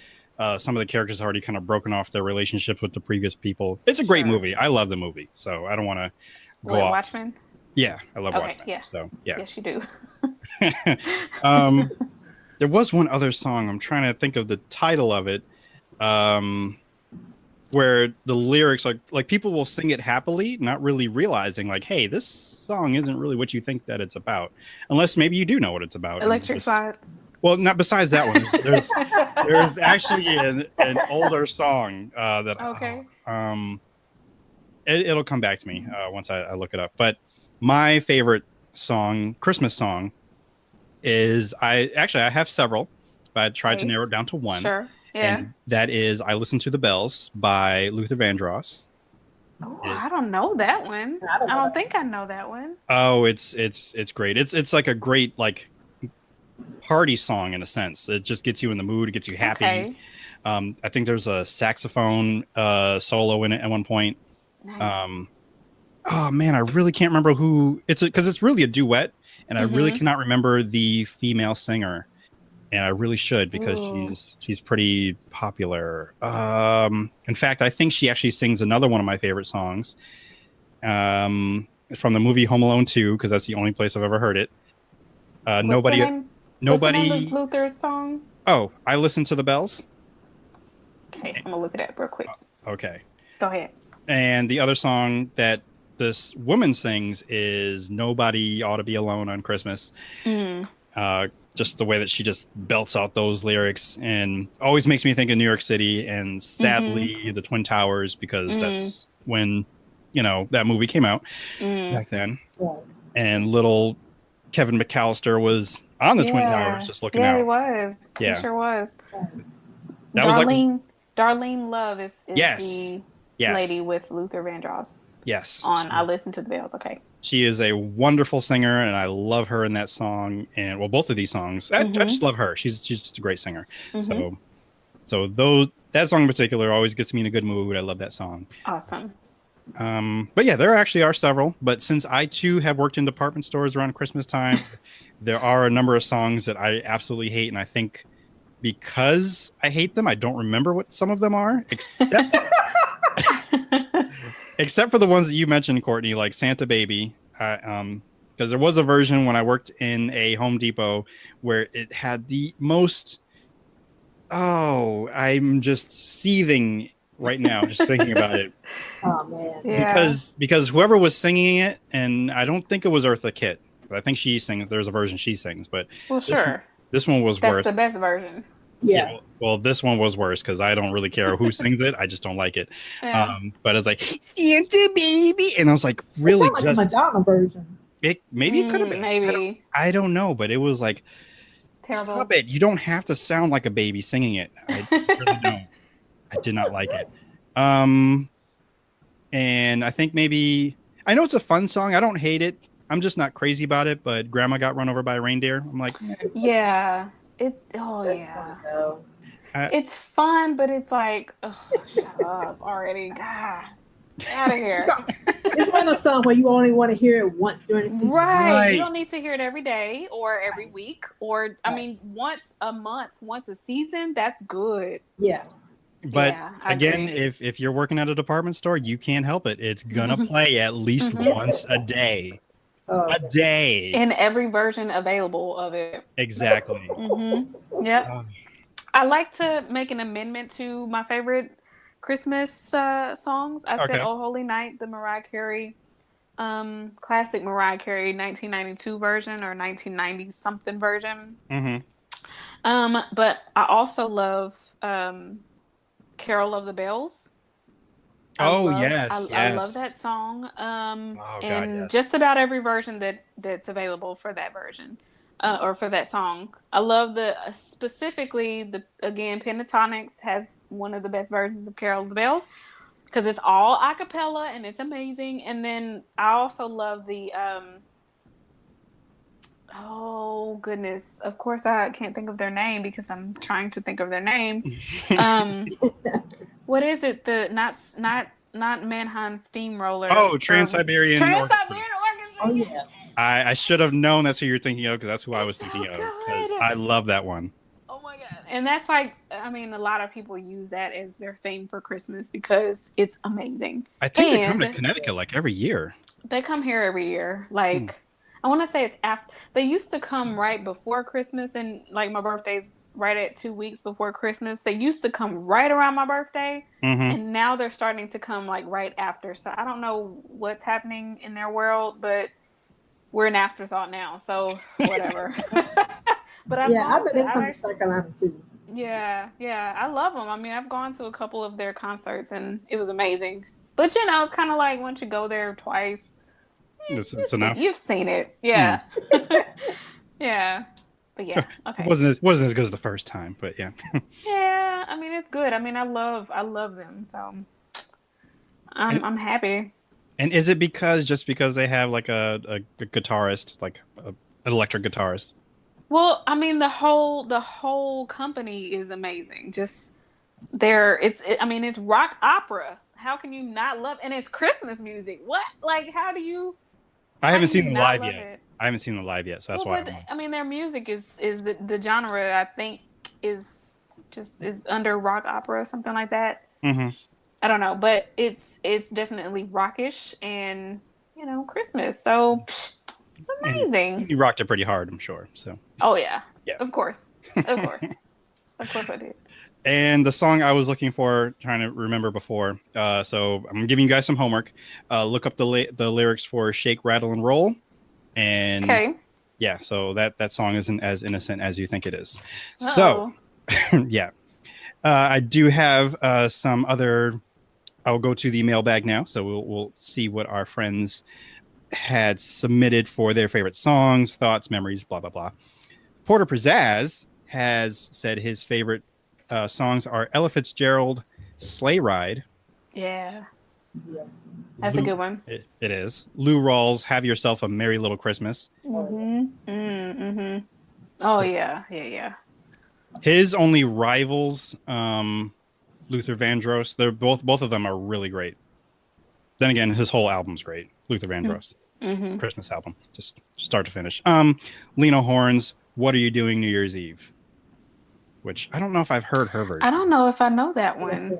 some of the characters already kind of broken off their relationships with the previous people. It's a great movie. I love the movie, so I don't want to. Watchmen? Yeah, I love Watchmen. Yeah. So yeah. Yes, you do. There was one other song. I'm trying to think of the title of it, where the lyrics like people will sing it happily, not really realizing like, hey, this song isn't really what you think that it's about, unless maybe you do know what it's about. Electric Slide. Well, not besides that one. There's actually an older song that it'll come back to me once I look it up. But my favorite song, Christmas song, is I have several, but I tried to narrow it down to one. Sure. Yeah. And that is I Listen to the Bells by Luther Vandross. Oh, I don't know that one. I don't think I know that one. Oh, it's great. It's like a great like party song in a sense. It just gets you in the mood, it gets you happy. Okay. I think there's a saxophone solo in it at one point. Nice. Oh man, I really can't remember who because it's really a duet, and I really cannot remember the female singer, and I really should because she's pretty popular. In fact, I think she actually sings another one of my favorite songs. from the movie Home Alone 2, because that's the only place I've ever heard it. Nobody. What's the name of Luther's song? Oh, I Listen to the Bells. Okay, I'm gonna look it up real quick. Okay. Go ahead. And the other song that this woman sings is Nobody Ought to Be Alone on Christmas. Just the way that she just belts out those lyrics and always makes me think of New York City and sadly the Twin Towers, because that's when, that movie came out back then. And little Kevin McAllister was on the Twin Towers just looking out. Yeah, he was. Yeah. He sure was. That Darlene Love is the lady with Luther Vandross. Yes. On I Listen to the Bells. Okay. She is a wonderful singer, and I love her in that song. And both of these songs, I just love her. She's just a great singer. So that song in particular always gets me in a good mood. I love that song. Awesome. But yeah, there actually are several. But since I too have worked in department stores around Christmas time, there are a number of songs that I absolutely hate, and I think because I hate them, I don't remember what some of them are, except except for the ones that you mentioned, Courtney, like Santa Baby. Because there was a version when I worked in a Home Depot where it had the most. Oh, I'm just seething right now just thinking about it. Oh man! Yeah. Because whoever was singing it, and I don't think it was Eartha Kitt. I think she sings. There's a version she sings, but this one was worse. That's the best version. Yeah. Well, this one was worse because I don't really care who sings it. I just don't like it. Yeah. But it's like Santa Baby, and I was like, really, it's like the Madonna version. Maybe it could have been. Maybe I don't know, but it was like, terrible. Stop it! You don't have to sound like a baby singing it. I really don't. I did not like it. And I think maybe I know it's a fun song. I don't hate it. I'm just not crazy about it. But Grandma Got Run Over by a Reindeer. I'm like, yeah. It's fun, but it's like, shut up already. God, get out of here. It's one of those songs where you only want to hear it once during the season. Right. You don't need to hear it every day or every week or, I mean, once a month, once a season. That's good. Yeah. But again, if you're working at a department store, you can't help it. It's gonna play at least once a day. A day. In every version available of it. Exactly. Yep. I like to make an amendment to my favorite Christmas songs. I said "Oh Holy Night," the Mariah Carey, classic Mariah Carey 1992 version or 1990 something version. But I also love "Carol of the Bells." I love that song. Just about every version that's available for that version, or for that song. I love specifically Pentatonics has one of the best versions of Carol of the Bells because it's all a cappella and it's amazing. And then I also love the oh goodness, of course I can't think of their name because I'm trying to think of their name. What is it? The not Mannheim Steamroller. Oh, Trans-Siberian Orchestra. Oh yeah. I should have known that's who you're thinking of because that's who I was thinking of because I love that one. Oh my god! And that's like, I mean, a lot of people use that as their theme for Christmas because it's amazing. I think they come to Connecticut like every year. They come here every year. Like I want to say it's after. They used to come right before Christmas, and like my birthday's right at 2 weeks before Christmas. They used to come right around my birthday, and now they're starting to come like right after. So I don't know what's happening in their world, but we're an afterthought now. So whatever. But I bet they come to South Carolina too. Yeah, I love them. I mean, I've gone to a couple of their concerts, and it was amazing. But it's kind of like once you go there twice. It's enough. You've seen it, yeah, yeah, but yeah, okay. It wasn't as good as the first time, but yeah. Yeah, I mean it's good. I mean I love them, so I'm happy. And is it just because they have like a guitarist, like an electric guitarist? Well, I mean the whole company is amazing. Just it's rock opera. How can you not love? And it's Christmas music. What? Like how do you? I haven't seen them live yet. I haven't seen them live yet, so that's why. I mean, their music is the genre. I think is under rock opera, something like that. I don't know, but it's definitely rockish, and Christmas. So it's amazing. And you rocked it pretty hard, I'm sure. So. Oh yeah. Of course. Of course. Of course I did. And the song I was looking for, trying to remember before. So I'm giving you guys some homework. Look up the lyrics for "Shake, Rattle, and Roll." And okay. Yeah, so that song isn't as innocent as you think it is. Uh-oh. So, yeah. I do have some other. I'll go to the mailbag now. So we'll see what our friends had submitted for their favorite songs, thoughts, memories, blah blah blah. Porter Pizzazz has said his favorite songs are Ella Fitzgerald, "Sleigh Ride." Yeah. That's a good one. It is. Lou Rawls, "Have Yourself a Merry Little Christmas." Mm-hmm. Oh, yeah. His only rivals, Luther Vandross, they're both of them are really great. Then again, his whole album's great. Luther Vandross. Mm-hmm. Christmas album, just start to finish. Lena Horne's "What Are You Doing New Year's Eve?" which I don't know if I've heard her version. I don't know if I know that one.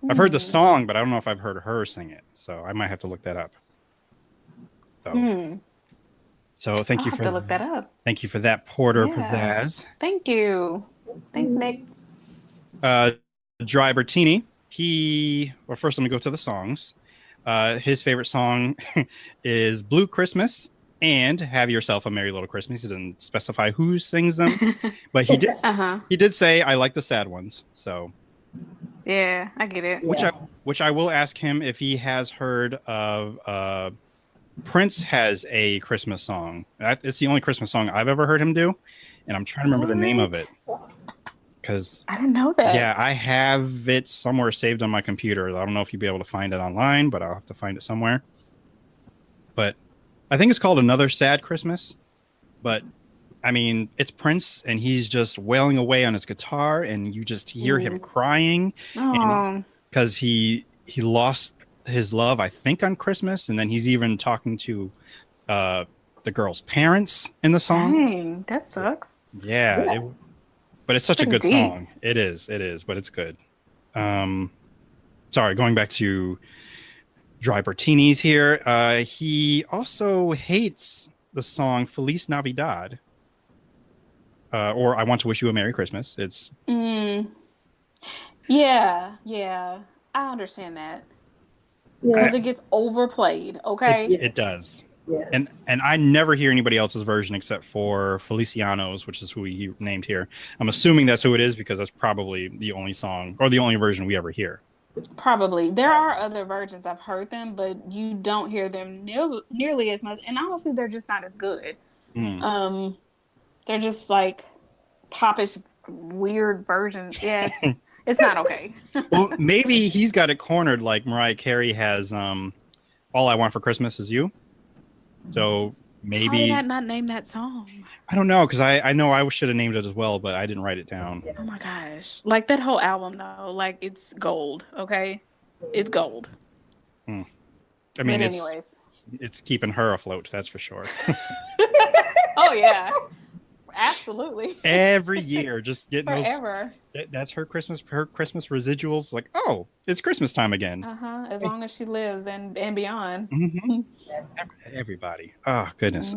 I've heard the song, but I don't know if I've heard her sing it. So I might have to look that up. So thank you for look that up. Thank you for that, Porter Pizzazz. Thank you. Thanks, Nick. Dry Bertini. Well, first let me go to the songs. His favorite song is "Blue Christmas" and "Have Yourself a Merry Little Christmas." He didn't specify who sings them, but he did. He did say, "I like the sad ones." So. Yeah, I get it. Which I will ask him if he has heard of. Prince has a Christmas song. It's the only Christmas song I've ever heard him do, and I'm trying to remember the name of it. Because I didn't know that. Yeah, I have it somewhere saved on my computer. I don't know if you'll be able to find it online, but I'll have to find it somewhere. But I think it's called "Another Sad Christmas." But I mean, it's Prince, and he's just wailing away on his guitar, and you just hear him crying, because he lost his love, I think, on Christmas, and then he's even talking to the girl's parents in the song. Dang, that sucks. Yeah. But it's such a good song. It is, but it's good. Sorry, going back to Dry Bertini's here. He also hates the song "Feliz Navidad," or "I Want to Wish You a Merry Christmas." It's yeah, I understand that. Because it gets overplayed, okay? It does. Yes. And I never hear anybody else's version except for Feliciano's, which is who he named here. I'm assuming that's who it is because that's probably the only song or the only version we ever hear. Probably. There are other versions. I've heard them, but you don't hear them nearly as much. And honestly, they're just not as good. They're just like popish, weird versions. Yeah, it's not okay. Well, maybe he's got it cornered like Mariah Carey has "All I Want for Christmas Is You." So maybe... How did I not name that song? I don't know, because I know I should have named it as well, but I didn't write it down. Oh my gosh. Like that whole album, though, like it's gold, okay? It's gold. I mean, it's keeping her afloat, that's for sure. Oh, yeah. Absolutely. Every year, just getting forever. That's her Christmas residuals. Like, oh, it's Christmas time again. As long as she lives and beyond. Mm-hmm. Everybody. Oh goodness.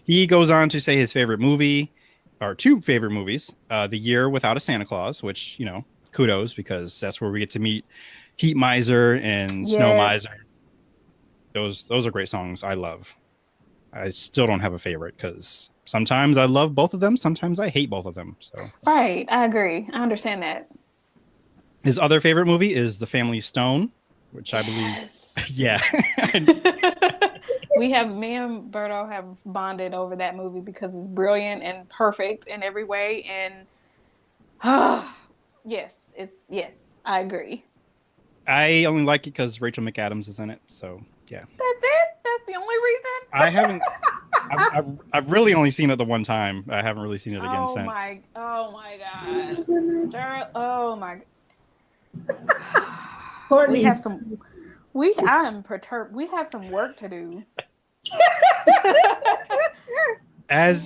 He goes on to say his favorite movie, or two favorite movies: "The Year Without a Santa Claus," which, kudos, because that's where we get to meet Heat Miser and Snow Miser. Those are great songs. I love. I still don't have a favorite because sometimes I love both of them. Sometimes I hate both of them. So right. I agree. I understand that. His other favorite movie is The Family Stone, which I believe. Yeah. Me and Berto have bonded over that movie because it's brilliant and perfect in every way. And yes, I agree. I only like it because Rachel McAdams is in it. So yeah. That's it? That's the only reason? I haven't. I've really only seen it the one time. I haven't really seen it again since. Oh my God. Oh my. We have some. I am perturbed. We have some work to do. As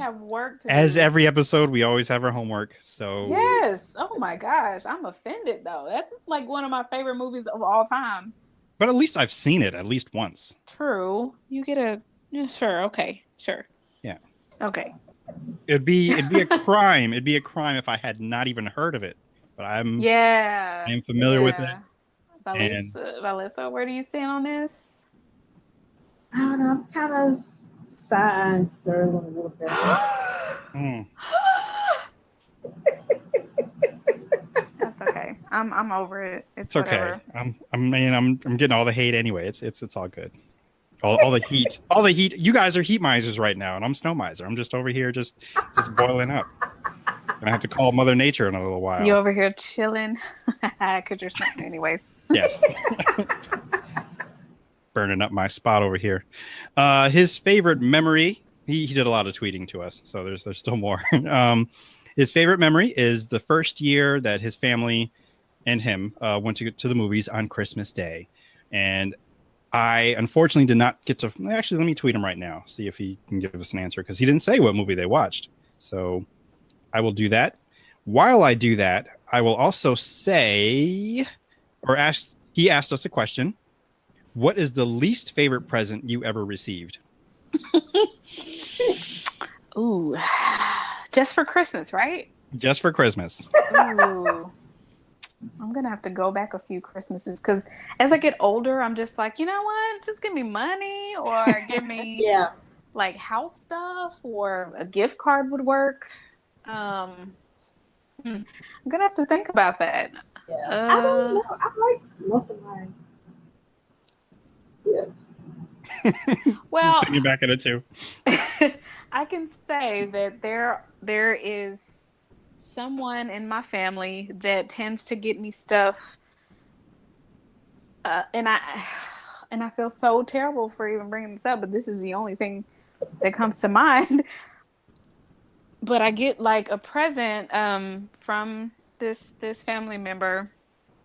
every episode, we always have our homework. So yes. Oh my gosh, I'm offended though. That's like one of my favorite movies of all time. But at least I've seen it at least once. True. You get a sure. Okay. Sure. Yeah. Okay. It'd be a crime. It'd be a crime if I had not even heard of it. But I am familiar with it. Vilissa, where do you stand on this? I don't know. I'm kind of sad and stirred a little bit. That's okay. I'm over it. It's okay. I'm getting all the hate anyway. It's all good. All the heat. All the heat. You guys are heat misers right now, and I'm snow miser. I'm just over here just boiling up. Gonna have to call Mother Nature in a little while. You over here chilling? Because you're snowing anyways. Yes. Burning up my spot over here. His favorite memory. He did a lot of tweeting to us, so there's still more. His favorite memory is the first year that his family and him went to the movies on Christmas Day. And I unfortunately did not get to... Actually, let me tweet him right now, see if he can give us an answer, because he didn't say what movie they watched. So I will do that. While I do that, I will also say, he asked us a question. What is the least favorite present you ever received? Ooh. Just for Christmas, right? Just for Christmas. Ooh. I'm going to have to go back a few Christmases because as I get older, I'm just like, you know what? Just give me money or give me like house stuff or a gift card would work. I'm going to have to think about that. Yeah. I don't know. I like most of mine. Yeah. Well, thinking back at it too. I can say that there is someone in my family that tends to get me stuff, and I feel so terrible for even bringing this up, but this is the only thing that comes to mind. But I get like a present from this family member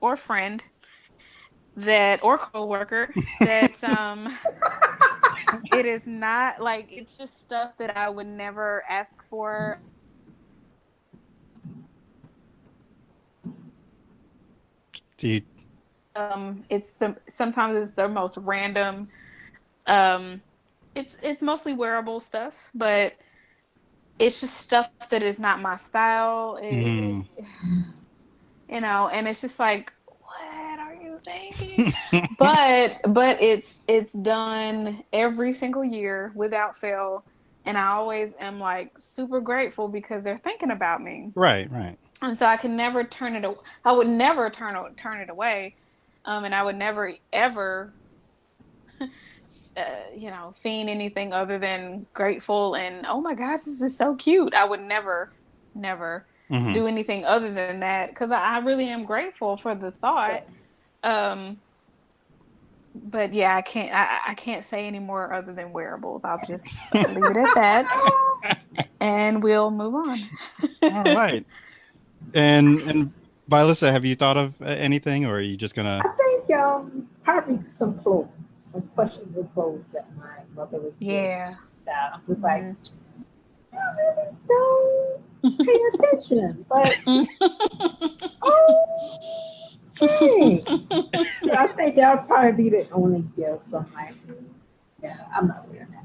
or friend or coworker that it is not like, it's just stuff that I would never ask for. Sometimes it's the most random. It's mostly wearable stuff, but it's just stuff that is not my style. You know, and it's just like, what are you thinking? but it's done every single year without fail, and I always am like super grateful because they're thinking about me. Right. And so I can never turn it. I would never turn it away, and I would never ever, fiend anything other than grateful and oh my gosh, this is so cute. I would never do anything other than that because I really am grateful for the thought. But yeah, I can't say any more other than wearables. I'll just leave it at that, and we'll move on. All right. And Vilissa, have you thought of anything, or are you just gonna? I think probably some clothes, some questionable clothes that my mother was. Yeah. I'm just like, you really don't pay attention, but okay. So I think that'll probably be the only gift. So I'm like, yeah, I'm not wearing that.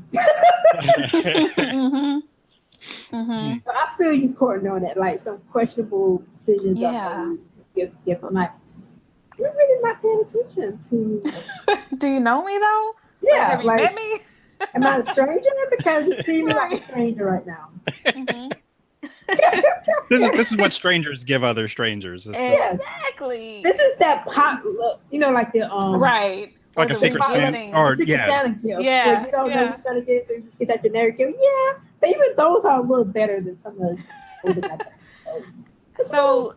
But I feel you, Courtney, on that. Like some questionable decisions. Yeah. Gift. I'm like, you're really not paying attention to. Do you know me though? Yeah. Have you met me? Am I a stranger? Because you treat me like a stranger right now. This is what strangers give other strangers. Exactly. This is that pop look, like the right. Like a Secret Santa, or Santa gift. Yeah. Where you don't know what you're gonna get, so you just get that generic gift. Yeah, but even those are a little better than some of the So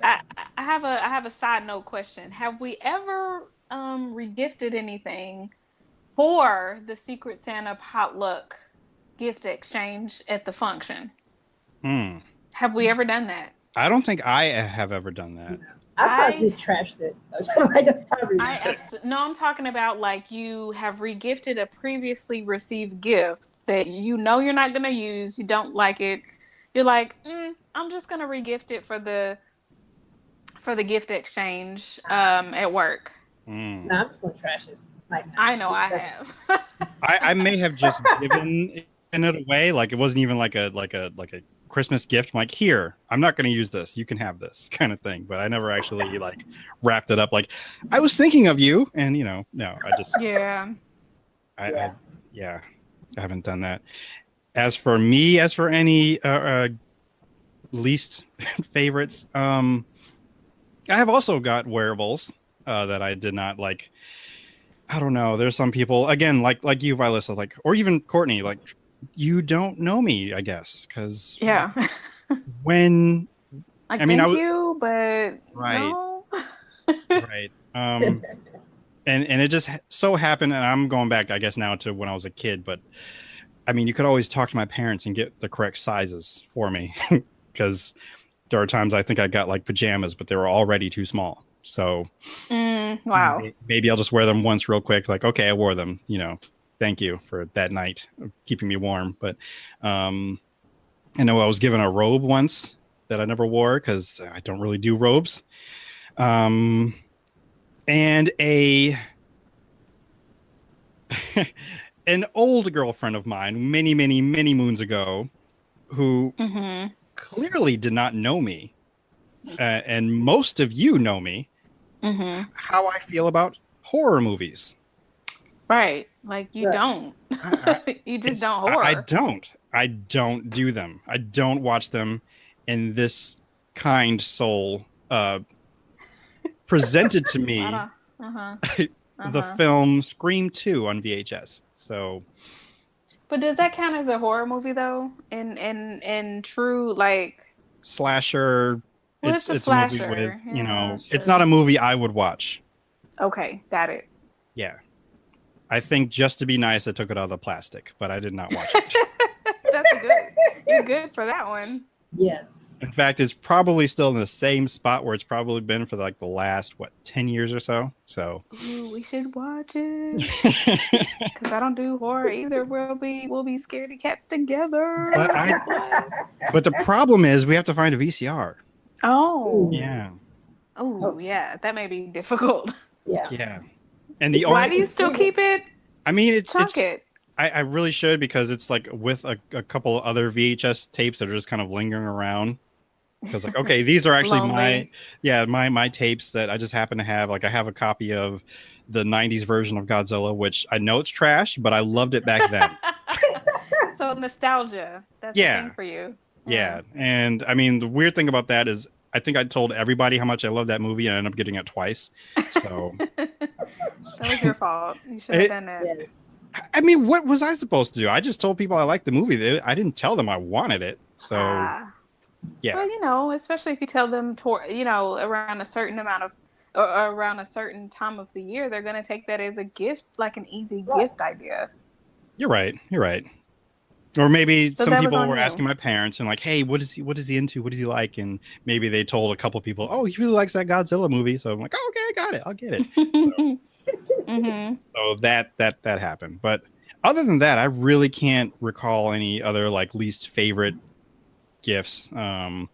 I have a side note question. Have we ever regifted anything for the Secret Santa potluck gift exchange at the function? Have we ever done that? I don't think I have ever done that. I probably just trashed it. I'm talking about like you have regifted a previously received gift that you know you're not going to use. You don't like it. You're like, I'm just going to regift it for the gift exchange at work. No, I'm just gonna trash it. Like, I know I have. I may have just given it away. Like it wasn't even like a Christmas gift. I'm like, here, I'm not going to use this. You can have this kind of thing. But I never actually like wrapped it up. Like I was thinking of you, and no, I just I haven't done that. As for me, as for any least favorites, I have also got wearables that I did not like. I don't know. There's some people, again, like you, Vilissa, like, or even Courtney, like, you don't know me, I guess, because when I mean, thank you, but right, no. right, and it just so happened, and I'm going back, I guess, now to when I was a kid, but I mean, you could always talk to my parents and get the correct sizes for me, because there are times I think I got like pajamas, but they were already too small. So wow, maybe I'll just wear them once real quick. Like, okay, I wore them, thank you for that night of keeping me warm. But I know I was given a robe once that I never wore because I don't really do robes. And an old girlfriend of mine many, many, many moons ago who clearly did not know me. And most of you know me, how I feel about horror movies. Right. Like you don't. You just don't horror. I don't do them. I don't watch them. And this kind soul presented to me the film Scream 2 on VHS. So, but does that count as a horror movie though? In true like slasher. Well, it's a slasher. A movie with, it's not a movie I would watch. Okay, got it. Yeah. I think just to be nice, I took it out of the plastic, but I did not watch it. That's good. You're good for that one. Yes. In fact, it's probably still in the same spot where it's probably been for like the last, 10 years or so. So ooh, we should watch it. Because I don't do horror either. We'll be scaredy cat together. But the problem is we have to find a VCR. Oh. Yeah. Oh, yeah. That may be difficult. Yeah. Yeah. And why do you still keep it? I mean, it. I really should, because it's like with a couple other VHS tapes that are just kind of lingering around. Because like, okay, these are actually my tapes that I just happen to have. Like I have a copy of the 90s version of Godzilla, which I know it's trash, but I loved it back then. So nostalgia. That's the thing for you. Yeah. And I mean, the weird thing about that is I think I told everybody how much I love that movie and I ended up getting it twice. So that was your fault. You should have done that. I mean, what was I supposed to do? I just told people I liked the movie. I didn't tell them I wanted it. So yeah. Well, especially if you tell them around a certain amount of or around a certain time of the year, they're going to take that as a gift, like an easy gift idea. You're right. Or maybe some people were asking my parents and like, hey, what is he into? What does he like? And maybe they told a couple people, oh, he really likes that Godzilla movie. So I'm like, oh, okay, I got it. I'll get it. So that happened. But other than that, I really can't recall any other like least favorite gifts. I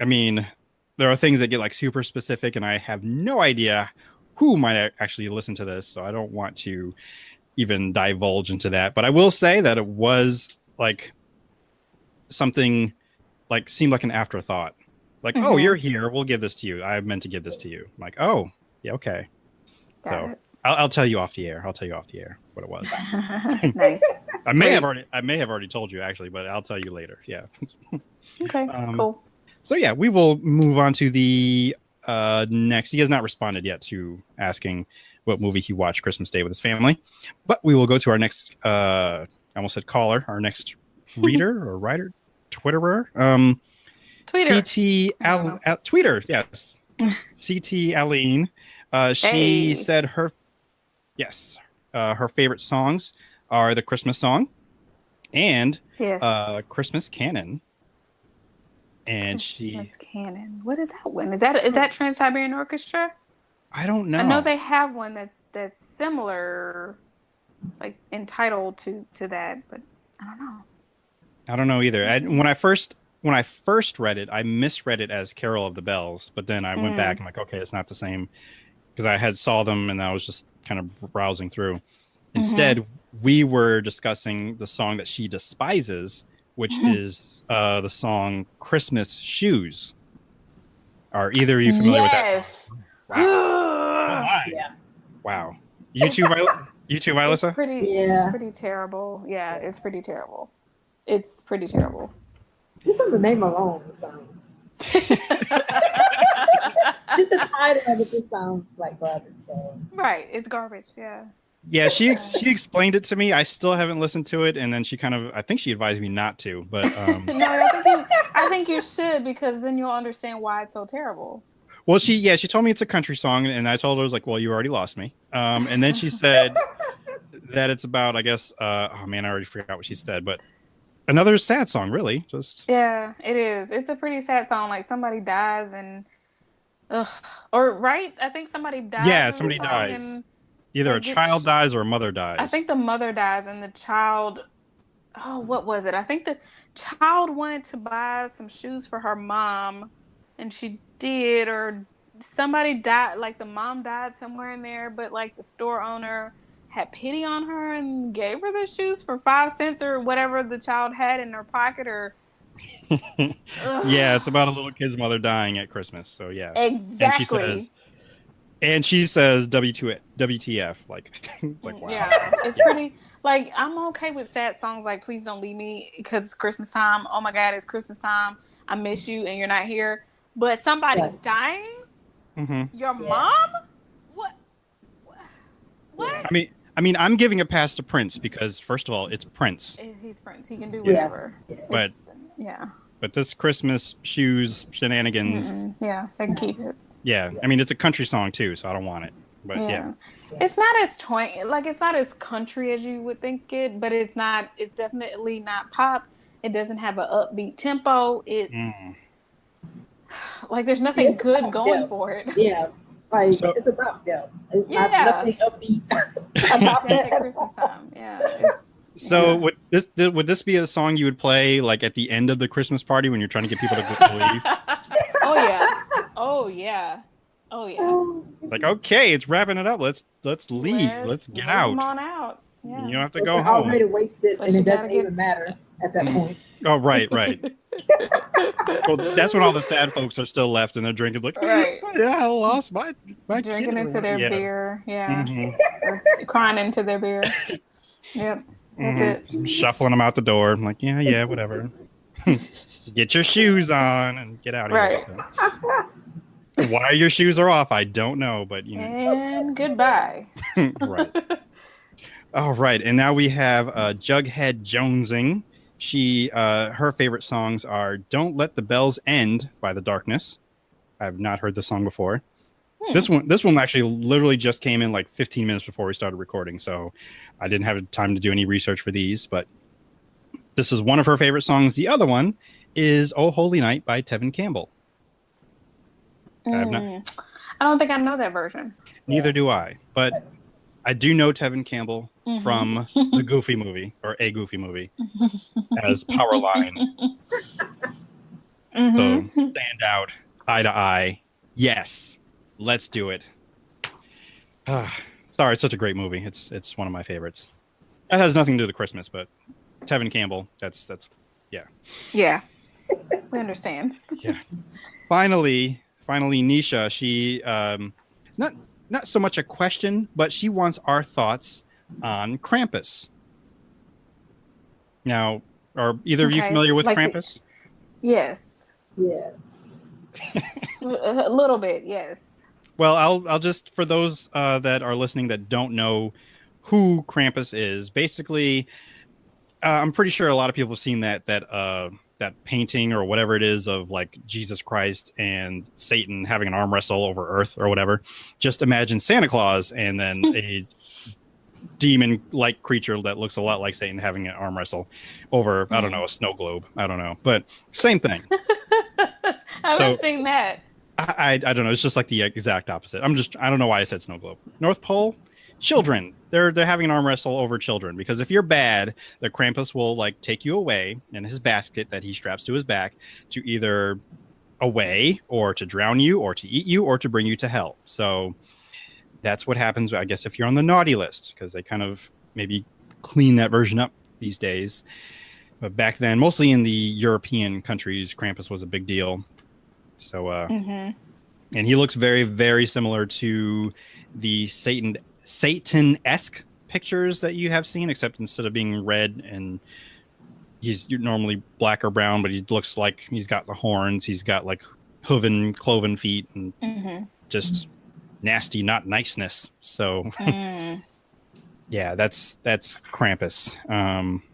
mean, there are things that get like super specific and I have no idea who might actually listen to this. So I don't want to even divulge into that, but I will say that it was like something like seemed like an afterthought, like oh, you're here, we'll give this to you, I meant to give this to you. I'm like, oh yeah, okay. So I'll tell you off the air what it was. Nice. I may have already told you actually, but I'll tell you later. Yeah. Okay, cool. So yeah, we will move on to the next. He has not responded yet to asking what movie he watched Christmas Day with his family, but we will go to our next I almost said caller, our next reader or writer, Twitterer, Tweeter, yes. CT Aline, she said her favorite songs are the Christmas song and Christmas Canon. And Christmas Canon, what is that one? Is that Trans-Siberian Orchestra? I don't know. I know they have one that's similar, like entitled to that, but I don't know. I don't know either. When I first read it, I misread it as Carol of the Bells, but then I went back and like, okay, it's not the same because I had saw them and I was just kind of browsing through. Instead, we were discussing the song that she despises, which is the song "Christmas Shoes." Are either of you familiar with that song? Wow. Yeah. Wow. You too, Vilissa? It's pretty terrible. Yeah, it's pretty terrible. It's pretty terrible. Just from the name alone, it sounds. Just the title of it just sounds like garbage. So. Right, it's garbage. Yeah. Yeah, she explained it to me. I still haven't listened to it, and then I think she advised me not to. But no, I think you should, because then you'll understand why it's so terrible. Well, she told me it's a country song, and I told her, I was like, well, you already lost me. And then she said that it's about, I guess, oh man, I already forgot what she said, but another sad song, really. Yeah, it is. It's a pretty sad song. Like somebody dies and, or right? I think somebody dies. Yeah, somebody dies. Either a child dies or a mother dies. I think the mother dies and the child. Oh, what was it? I think the child wanted to buy some shoes for her mom, and she did, or somebody died. Like the mom died somewhere in there, but like the store owner had pity on her and gave her the shoes for 5 cents or whatever the child had in her pocket. Or yeah, it's about a little kid's mother dying at Christmas. So yeah, exactly. And she says WTF, like wow. Yeah, it's pretty. Like, I'm okay with sad songs like "Please Don't Leave Me" because it's Christmas time. Oh my God, it's Christmas time. I miss you, and you're not here. But somebody dying, your mom, what? I mean, I'm giving a pass to Prince because, first of all, it's Prince. He's Prince. He can do whatever. But But this Christmas shoes shenanigans. Yeah, they can keep it. Yeah, I mean, it's a country song too, so I don't want it. But yeah. It's not as it's not as country as you would think it, but it's definitely not pop. It doesn't have an upbeat tempo. It's like there's nothing good going for it. Yeah. Like it's about them. It's not nothing upbeat about that. Christmas time. Yeah. So would this be a song you would play like at the end of the Christmas party when you're trying to get people to leave? Oh yeah. Like, okay, it's wrapping it up. Let's leave. Let's get out. Come on out. Yeah. You don't have to go home. Already wasted, and it doesn't even matter at that point. Oh, right. Well, that's when all the sad folks are still left, and they're drinking like, yeah, I lost my drinking kid. into their beer, or crying into their beer. Yep, that's it. Shuffling them out the door. I'm like, yeah, whatever. Get your shoes on and get out of here. So. Why your shoes are off, I don't know, but you know. And goodbye. Right. All right, and now we have Jughead Jonesing. She her favorite songs are "Don't Let the Bells End" by The Darkness. I've not heard this song before. This one actually literally just came in like 15 minutes before we started recording, so I didn't have time to do any research for these, but this is one of her favorite songs. The other one is "Oh Holy Night" by Tevin Campbell. I don't think I know that version. Neither do I, but I do know Tevin Campbell from the Goofy movie, or a Goofy movie, as Powerline. So stand out, eye to eye. Yes, let's do it. Sorry, it's such a great movie. It's one of my favorites. That has nothing to do with Christmas, but Tevin Campbell, that's yeah. Yeah, we understand. Yeah. Finally, Nisha, she not so much a question, but she wants our thoughts on Krampus. Now, are either of you familiar with Krampus? Yes. Yes. A little bit, yes. Well, I'll just, for those that are listening that don't know who Krampus is, basically, I'm pretty sure a lot of people have seen that painting or whatever it is of like Jesus Christ and Satan having an arm wrestle over Earth or whatever. Just imagine Santa Claus and then a demon-like creature that looks a lot like Satan having an arm wrestle over, I don't know, a snow globe. I don't know, but same thing. I haven't seen that. I don't know. It's just like the exact opposite. I don't know why I said snow globe. North Pole, children. They're having an arm wrestle over children, because if you're bad, the Krampus will like take you away in his basket that he straps to his back to either away or to drown you or to eat you or to bring you to hell. So that's what happens, I guess, if you're on the naughty list, because they kind of maybe clean that version up these days. But back then, mostly in the European countries, Krampus was a big deal. So, and he looks very, very similar to the Satan-esque pictures that you have seen, except instead of being red and he's normally black or brown, but he looks like he's got the horns. He's got like cloven feet and just nasty, not niceness. So, yeah, that's Krampus.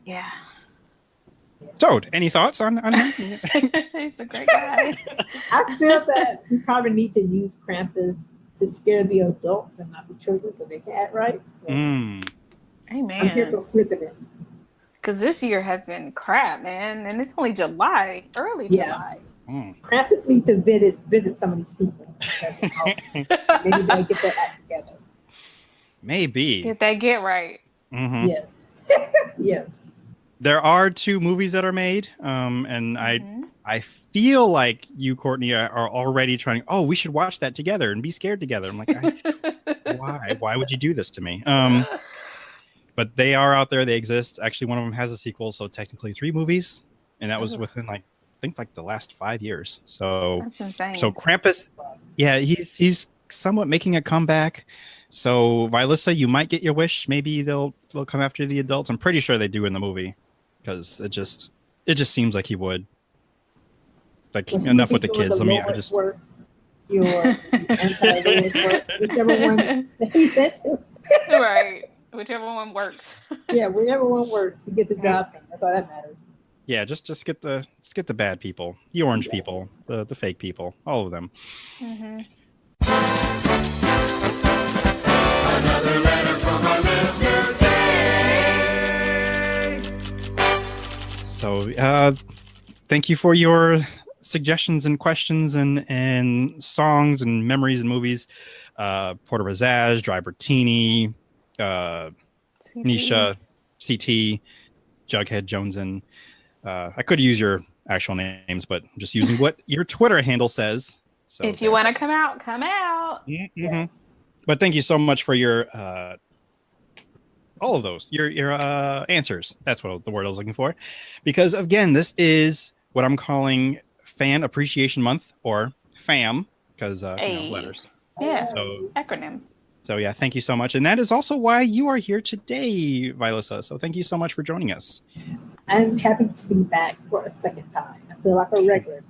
Yeah. So, any thoughts on him? He's a great guy. I feel that we probably need to use Krampus to scare the adults and not the children so they can act right. So Amen. I'm here for flipping it. Because this year has been crap, man. And it's only July, early July. Krampus need to visit some of these people. Maybe they'll get their act together. Maybe. Get that get right. Yes. Yes. There are 2 movies that are made, and I feel like you, Courtney, are already trying. Oh, we should watch that together and be scared together. I'm like, why? Why would you do this to me? But they are out there. They exist. Actually, one of them has a sequel, so technically 3 movies, and that was within I think the last 5 years. So that's insane. So Krampus, yeah, he's somewhat making a comeback. So Vilissa, you might get your wish. Maybe they'll come after the adults. I'm pretty sure they do in the movie. Because it just seems like he would. Like enough with the kids. Let me just work, your anti-Lord's work, whichever one he fits. Right. Whichever one works. Yeah, whichever one works, he gets the job done. That's all that matters. Yeah, just get the bad people, the orange people, the fake people, all of them. Another letter from our listeners. So, thank you for your suggestions and questions and songs and memories and movies. Porter Razaz, Dry Bertini, Nisha, CT, Jughead Joneson. I could use your actual names, but I'm just using what your Twitter handle says. So if you want to come out, come out. Yes. But thank you so much for your all of those, your answers. That's what the word I was looking for. Because again, this is what I'm calling Fan Appreciation Month, or FAM, because letters. Yeah. So acronyms. So yeah, thank you so much. And that is also why you are here today, Vilissa. So thank you so much for joining us. I'm happy to be back for a second time. I feel like a regular.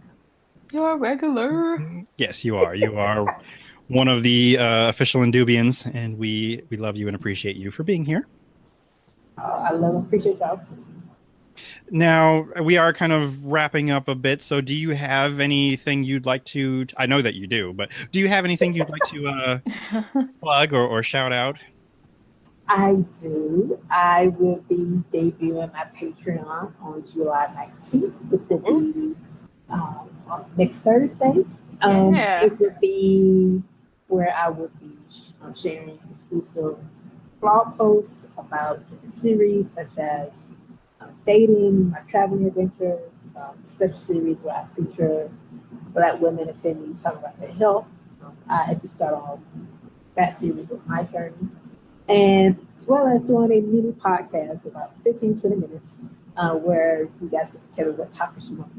You're a regular. Yes, you are. You are one of the official Indubians, and we love you and appreciate you for being here. I love and appreciate y'all too. Now, we are kind of wrapping up a bit, so do you have anything you'd like to... I know that you do, but do you have anything you'd like to plug or shout out? I do. I will be debuting my Patreon on July 19th, which will be next Thursday. It would be where I would be sharing exclusive blog posts about the series, such as dating, my traveling adventures, special series where I feature Black women and families talking about their health. I had to start off that series with my journey, and as well as doing a mini podcast about 15-20 minutes where you guys get to tell me what topics you want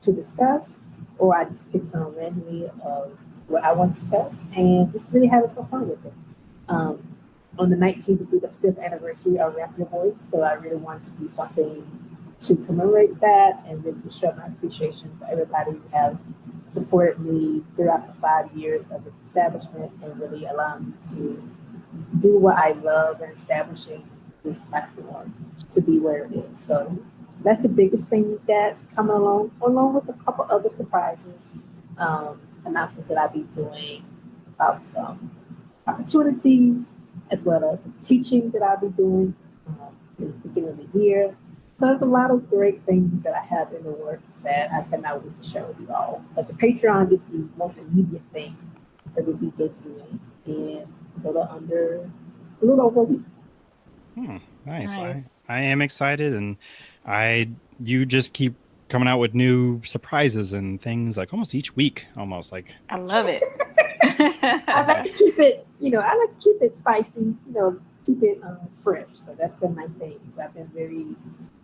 to discuss, or I just pick some randomly of what I want to discuss and just really having some fun with it. On the 19th will be the 5th anniversary of Rap Your Voice, so I really wanted to do something to commemorate that and really show my appreciation for everybody who have supported me throughout the 5 years of its establishment and really allowed me to do what I love and establishing this platform to be where it is. So that's the biggest thing that's coming along with a couple other surprises, announcements that I'll be doing about some opportunities, as well as some teaching that I'll be doing in the beginning of the year. So there's a lot of great things that I have in the works that I cannot wait to share with you all. But the Patreon is the most immediate thing that we'll be debuting in a little over a week. Nice. I am excited, and you just keep coming out with new surprises and things like almost each week, I love it. I like to keep it, I like to keep it spicy, keep it fresh. So that's been my thing. So I've been very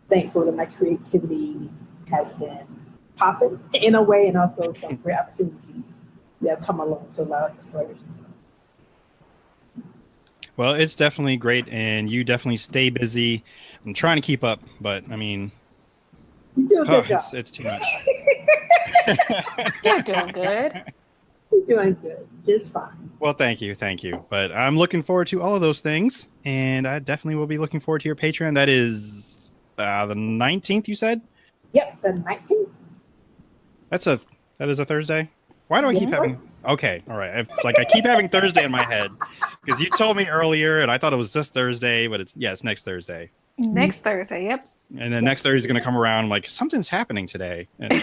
thankful that my creativity has been popping in a way, and also some great opportunities that have come along to allow it to flourish. Well, it's definitely great, and you definitely stay busy. I'm trying to keep up, but I mean, you do a good job. It's too much. You're doing good. You're doing good. Just fine. Well, thank you. But I'm looking forward to all of those things, and I definitely will be looking forward to your Patreon. That is the 19th, you said? Yep, the 19th. That is a Thursday? Why do I keep having... Okay, all right. I keep having Thursday in my head because you told me earlier, and I thought it was this Thursday, but it's next Thursday. Next Thursday, yep. And then next Thursday is going to come around. I'm like, something's happening today. And,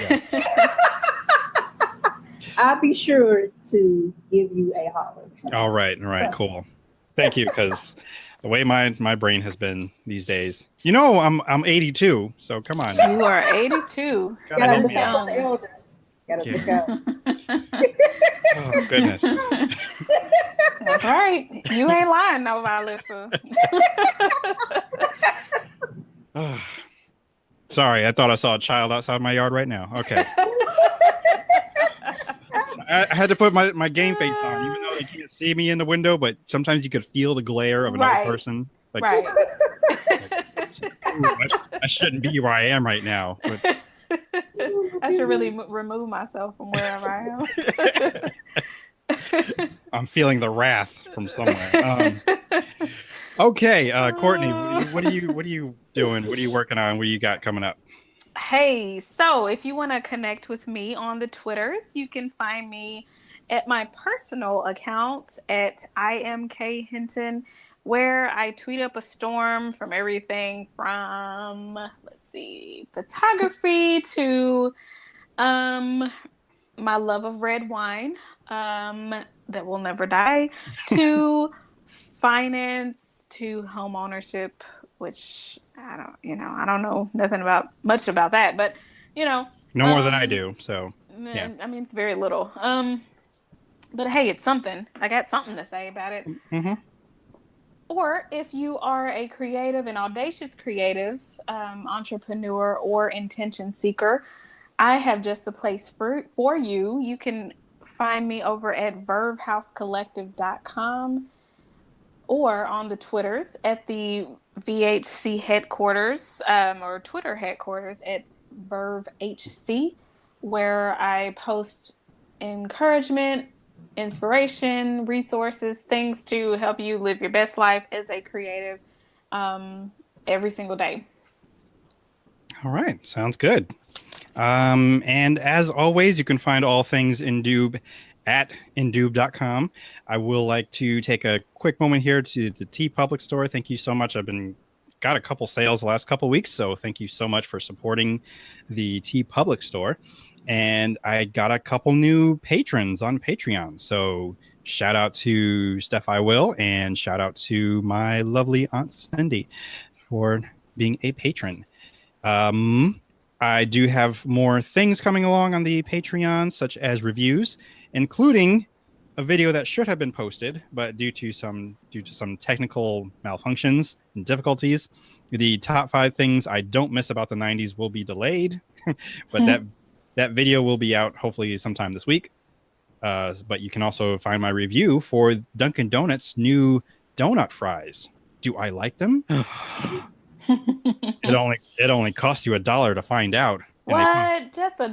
I'll be sure to give you a holler. All right, cool. Thank you, because the way my brain has been these days. I'm 82, so come on. You are 82. Gotta look out for the elders. Gotta look out. Oh, goodness. That's right. You ain't lying, no, Vilissa. Sorry, I thought I saw a child outside my yard right now. Okay. I had to put my game face on, even though they can't see me in the window, but sometimes you could feel the glare of another person. Right. I shouldn't be where I am right now. But... I should really remove myself from wherever I am. I'm feeling the wrath from somewhere. Okay, Courtney, what are you doing? What are you working on? What do you got coming up? Hey, so if you want to connect with me on the Twitters, you can find me at my personal account at IMKHinton, where I tweet up a storm from everything from, photography to my love of red wine that will never die, to finance, to home ownership, which I don't know much about that, but no more than I do. So yeah, I mean, it's very little. But hey, it's something. I got something to say about it. Mm-hmm. Or if you are a creative and audacious creative, entrepreneur or intention seeker, I have just a place for you. You can find me over at vervehousecollective.com or on the Twitters at the VHC headquarters or Twitter headquarters at VerveHC, where I post encouragement, inspiration, resources, things to help you live your best life as a creative every single day. All right. Sounds good. And as always, you can find all things Indube at indube.com. I will like to take a quick moment here to the T Public Store. Thank you so much. I've got a couple sales the last couple weeks, so thank you so much for supporting the T Public Store. And I got a couple new patrons on Patreon. So shout out to Steph I Will, and shout out to my lovely Aunt Cindy for being a patron. I do have more things coming along on the Patreon, such as reviews, including a video that should have been posted, but due to some technical malfunctions and difficulties, the top 5 things I don't miss about the 90s will be delayed. But that video will be out hopefully sometime this week. But you can also find my review for Dunkin' Donuts' new donut fries. Do I like them? It only costs you $1 to find out. What? Just $1?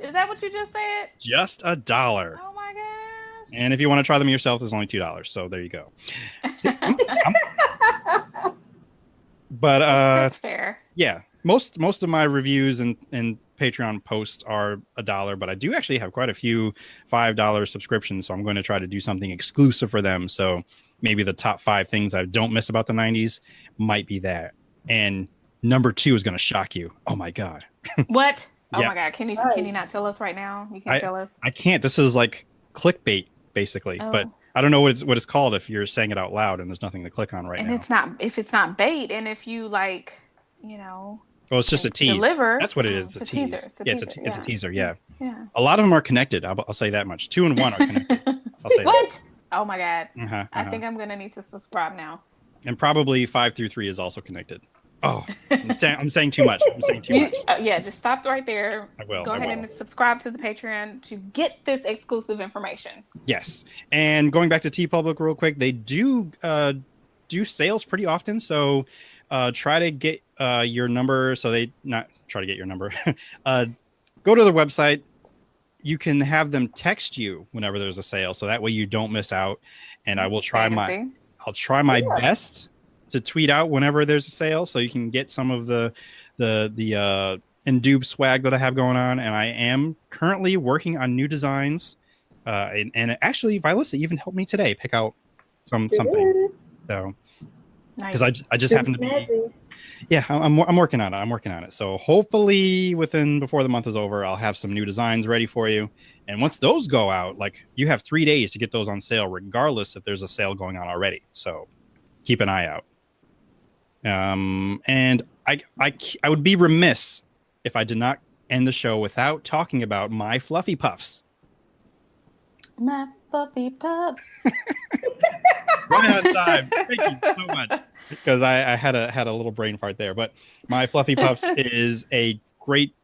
Is that what you just said? Just $1. Oh my gosh! And if you want to try them yourself, there's only $2. So there you go. But that's fair. Yeah, most of my reviews and Patreon posts are $1, but I do actually have quite a few $5 subscriptions. So I'm going to try to do something exclusive for them. So maybe the top 5 things I don't miss about the 90s might be that. And number 2 is going to shock you. Oh my God. What? Oh Yeah. my God. Can you not tell us right now? You can tell us. I can't. This is like clickbait basically, but I don't know what it's called if you're saying it out loud and there's nothing to click on now. And if it's not bait, and if you well, it's just a tease. Deliver. That's what it is. It's a teaser. It's a teaser. Yeah. Yeah. A lot of them are connected. I'll say that much. 2 and 1 are connected. I'll say What? That. Oh my God. I think I'm gonna need to subscribe now. And probably 5 through 3 is also connected. Oh, I'm saying too much. Yeah, just stop right there. I will. Go ahead and subscribe to the Patreon to get this exclusive information. Yes. And going back to TeePublic real quick, they do sales pretty often. So try to get your number. So they not try to get your number. Go to the website. You can have them text you whenever there's a sale. So that way you don't miss out. And I will try I'll try my best to tweet out whenever there's a sale, so you can get some of the Indube swag that I have going on. And I am currently working on new designs. And actually, Vilissa even helped me today pick out something. So, because I just happened to be, I'm working on it. I'm working on it. So hopefully before the month is over, I'll have some new designs ready for you. And once those go out, like, you have 3 days to get those on sale, regardless if there's a sale going on already. So keep an eye out. And I would be remiss if I did not end the show without talking about my Fluffy Puffs. My Fluffy Puffs. Right on time. Thank you so much. Because I had a little brain fart there. But my Fluffy Puffs is a great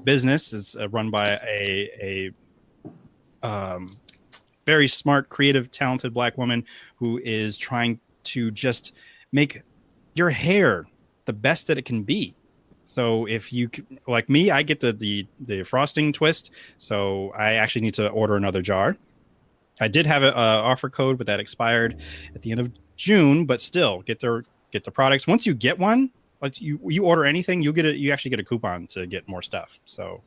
business. It's run by a very smart, creative, talented Black woman who is trying to just make your hair the best that it can be. So if you, like me, I get the frosting twist. So I actually need to order another jar. I did have an offer code, but that expired at the end of June. But still, get the products. Once you get one, like you order anything, you actually get a coupon to get more stuff. So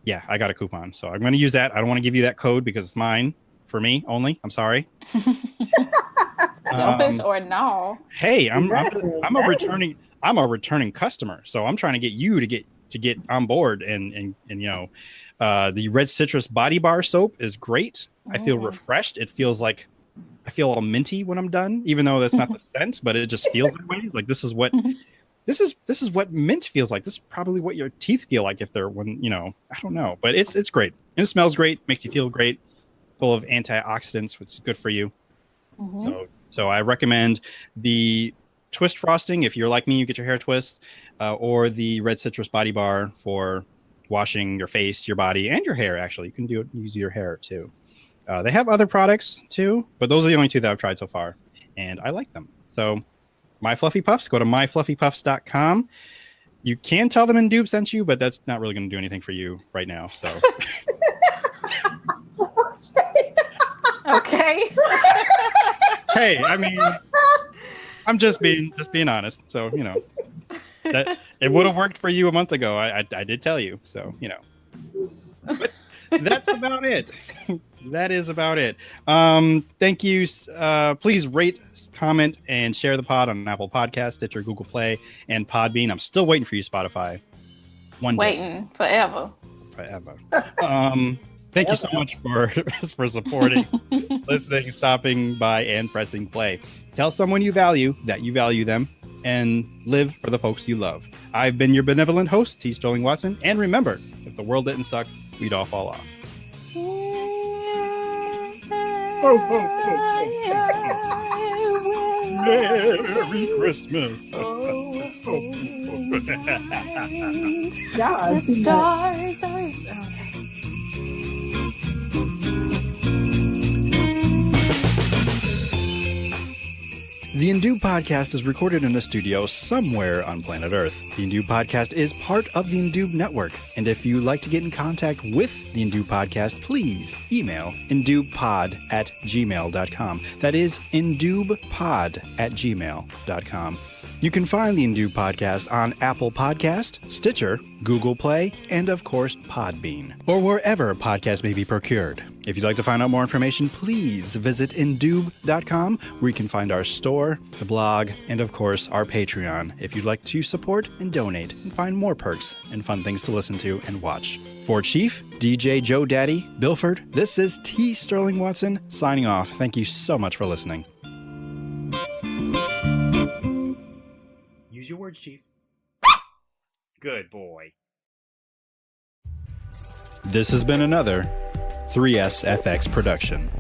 yeah, I got a coupon. So I'm going to use that. I don't want to give you that code because it's mine, for me only. I'm sorry. Selfish or no? Hey, I'm a returning customer, so I'm trying to get you to get on board. And the red citrus body bar soap is great. I feel refreshed. It feels like I feel all minty when I'm done, even though that's not the scent, but it just feels that way. Like this is what mint feels like. This is probably what your teeth feel like if they're I don't know, but it's great. And it smells great, makes you feel great, full of antioxidants, which is good for you. So I recommend the twist frosting if you're like me, you get your hair twist, or the red citrus body bar for washing your face, your body, and your hair. Actually, you can use your hair too. They have other products too, but those are the only 2 that I've tried so far, and I like them. So My Fluffy Puffs, go to myfluffypuffs.com. You can tell them Indube sent you, but that's not really going to do anything for you right now. So okay. Hey, I mean, I'm just being honest. So, that it would have worked for you a month ago. I did tell you. So, but that's about it. That is about it. Thank you. Please rate, comment, and share the pod on Apple Podcasts, Stitcher, Google Play, and Podbean. I'm still waiting for you, Spotify. Waiting forever. Thank you so much for supporting, listening, stopping by, and pressing play. Tell someone you value that you value them, and live for the folks you love. I've been your benevolent host, T. Sterling Watson, and remember, if the world didn't suck, we'd all fall off. Ho, ho, ho, ho. Merry Christmas. Yeah, the stars are... Okay. The Indube Podcast is recorded in a studio somewhere on planet Earth. The Indube Podcast is part of the Indube Network. And if you'd like to get in contact with the Indube Podcast, please email indubepod@gmail.com. That is indubepod@gmail.com. You can find the Indube Podcast on Apple Podcast, Stitcher, Google Play, and of course, Podbean, or wherever podcasts may be procured. If you'd like to find out more information, please visit indube.com, where you can find our store, the blog, and of course, our Patreon, if you'd like to support and donate and find more perks and fun things to listen to and watch. For Chief, DJ Joe Daddy, Bilford, this is T. Sterling Watson, signing off. Thank you so much for listening. Use your words, Chief. Good boy. This has been another 3SFX production.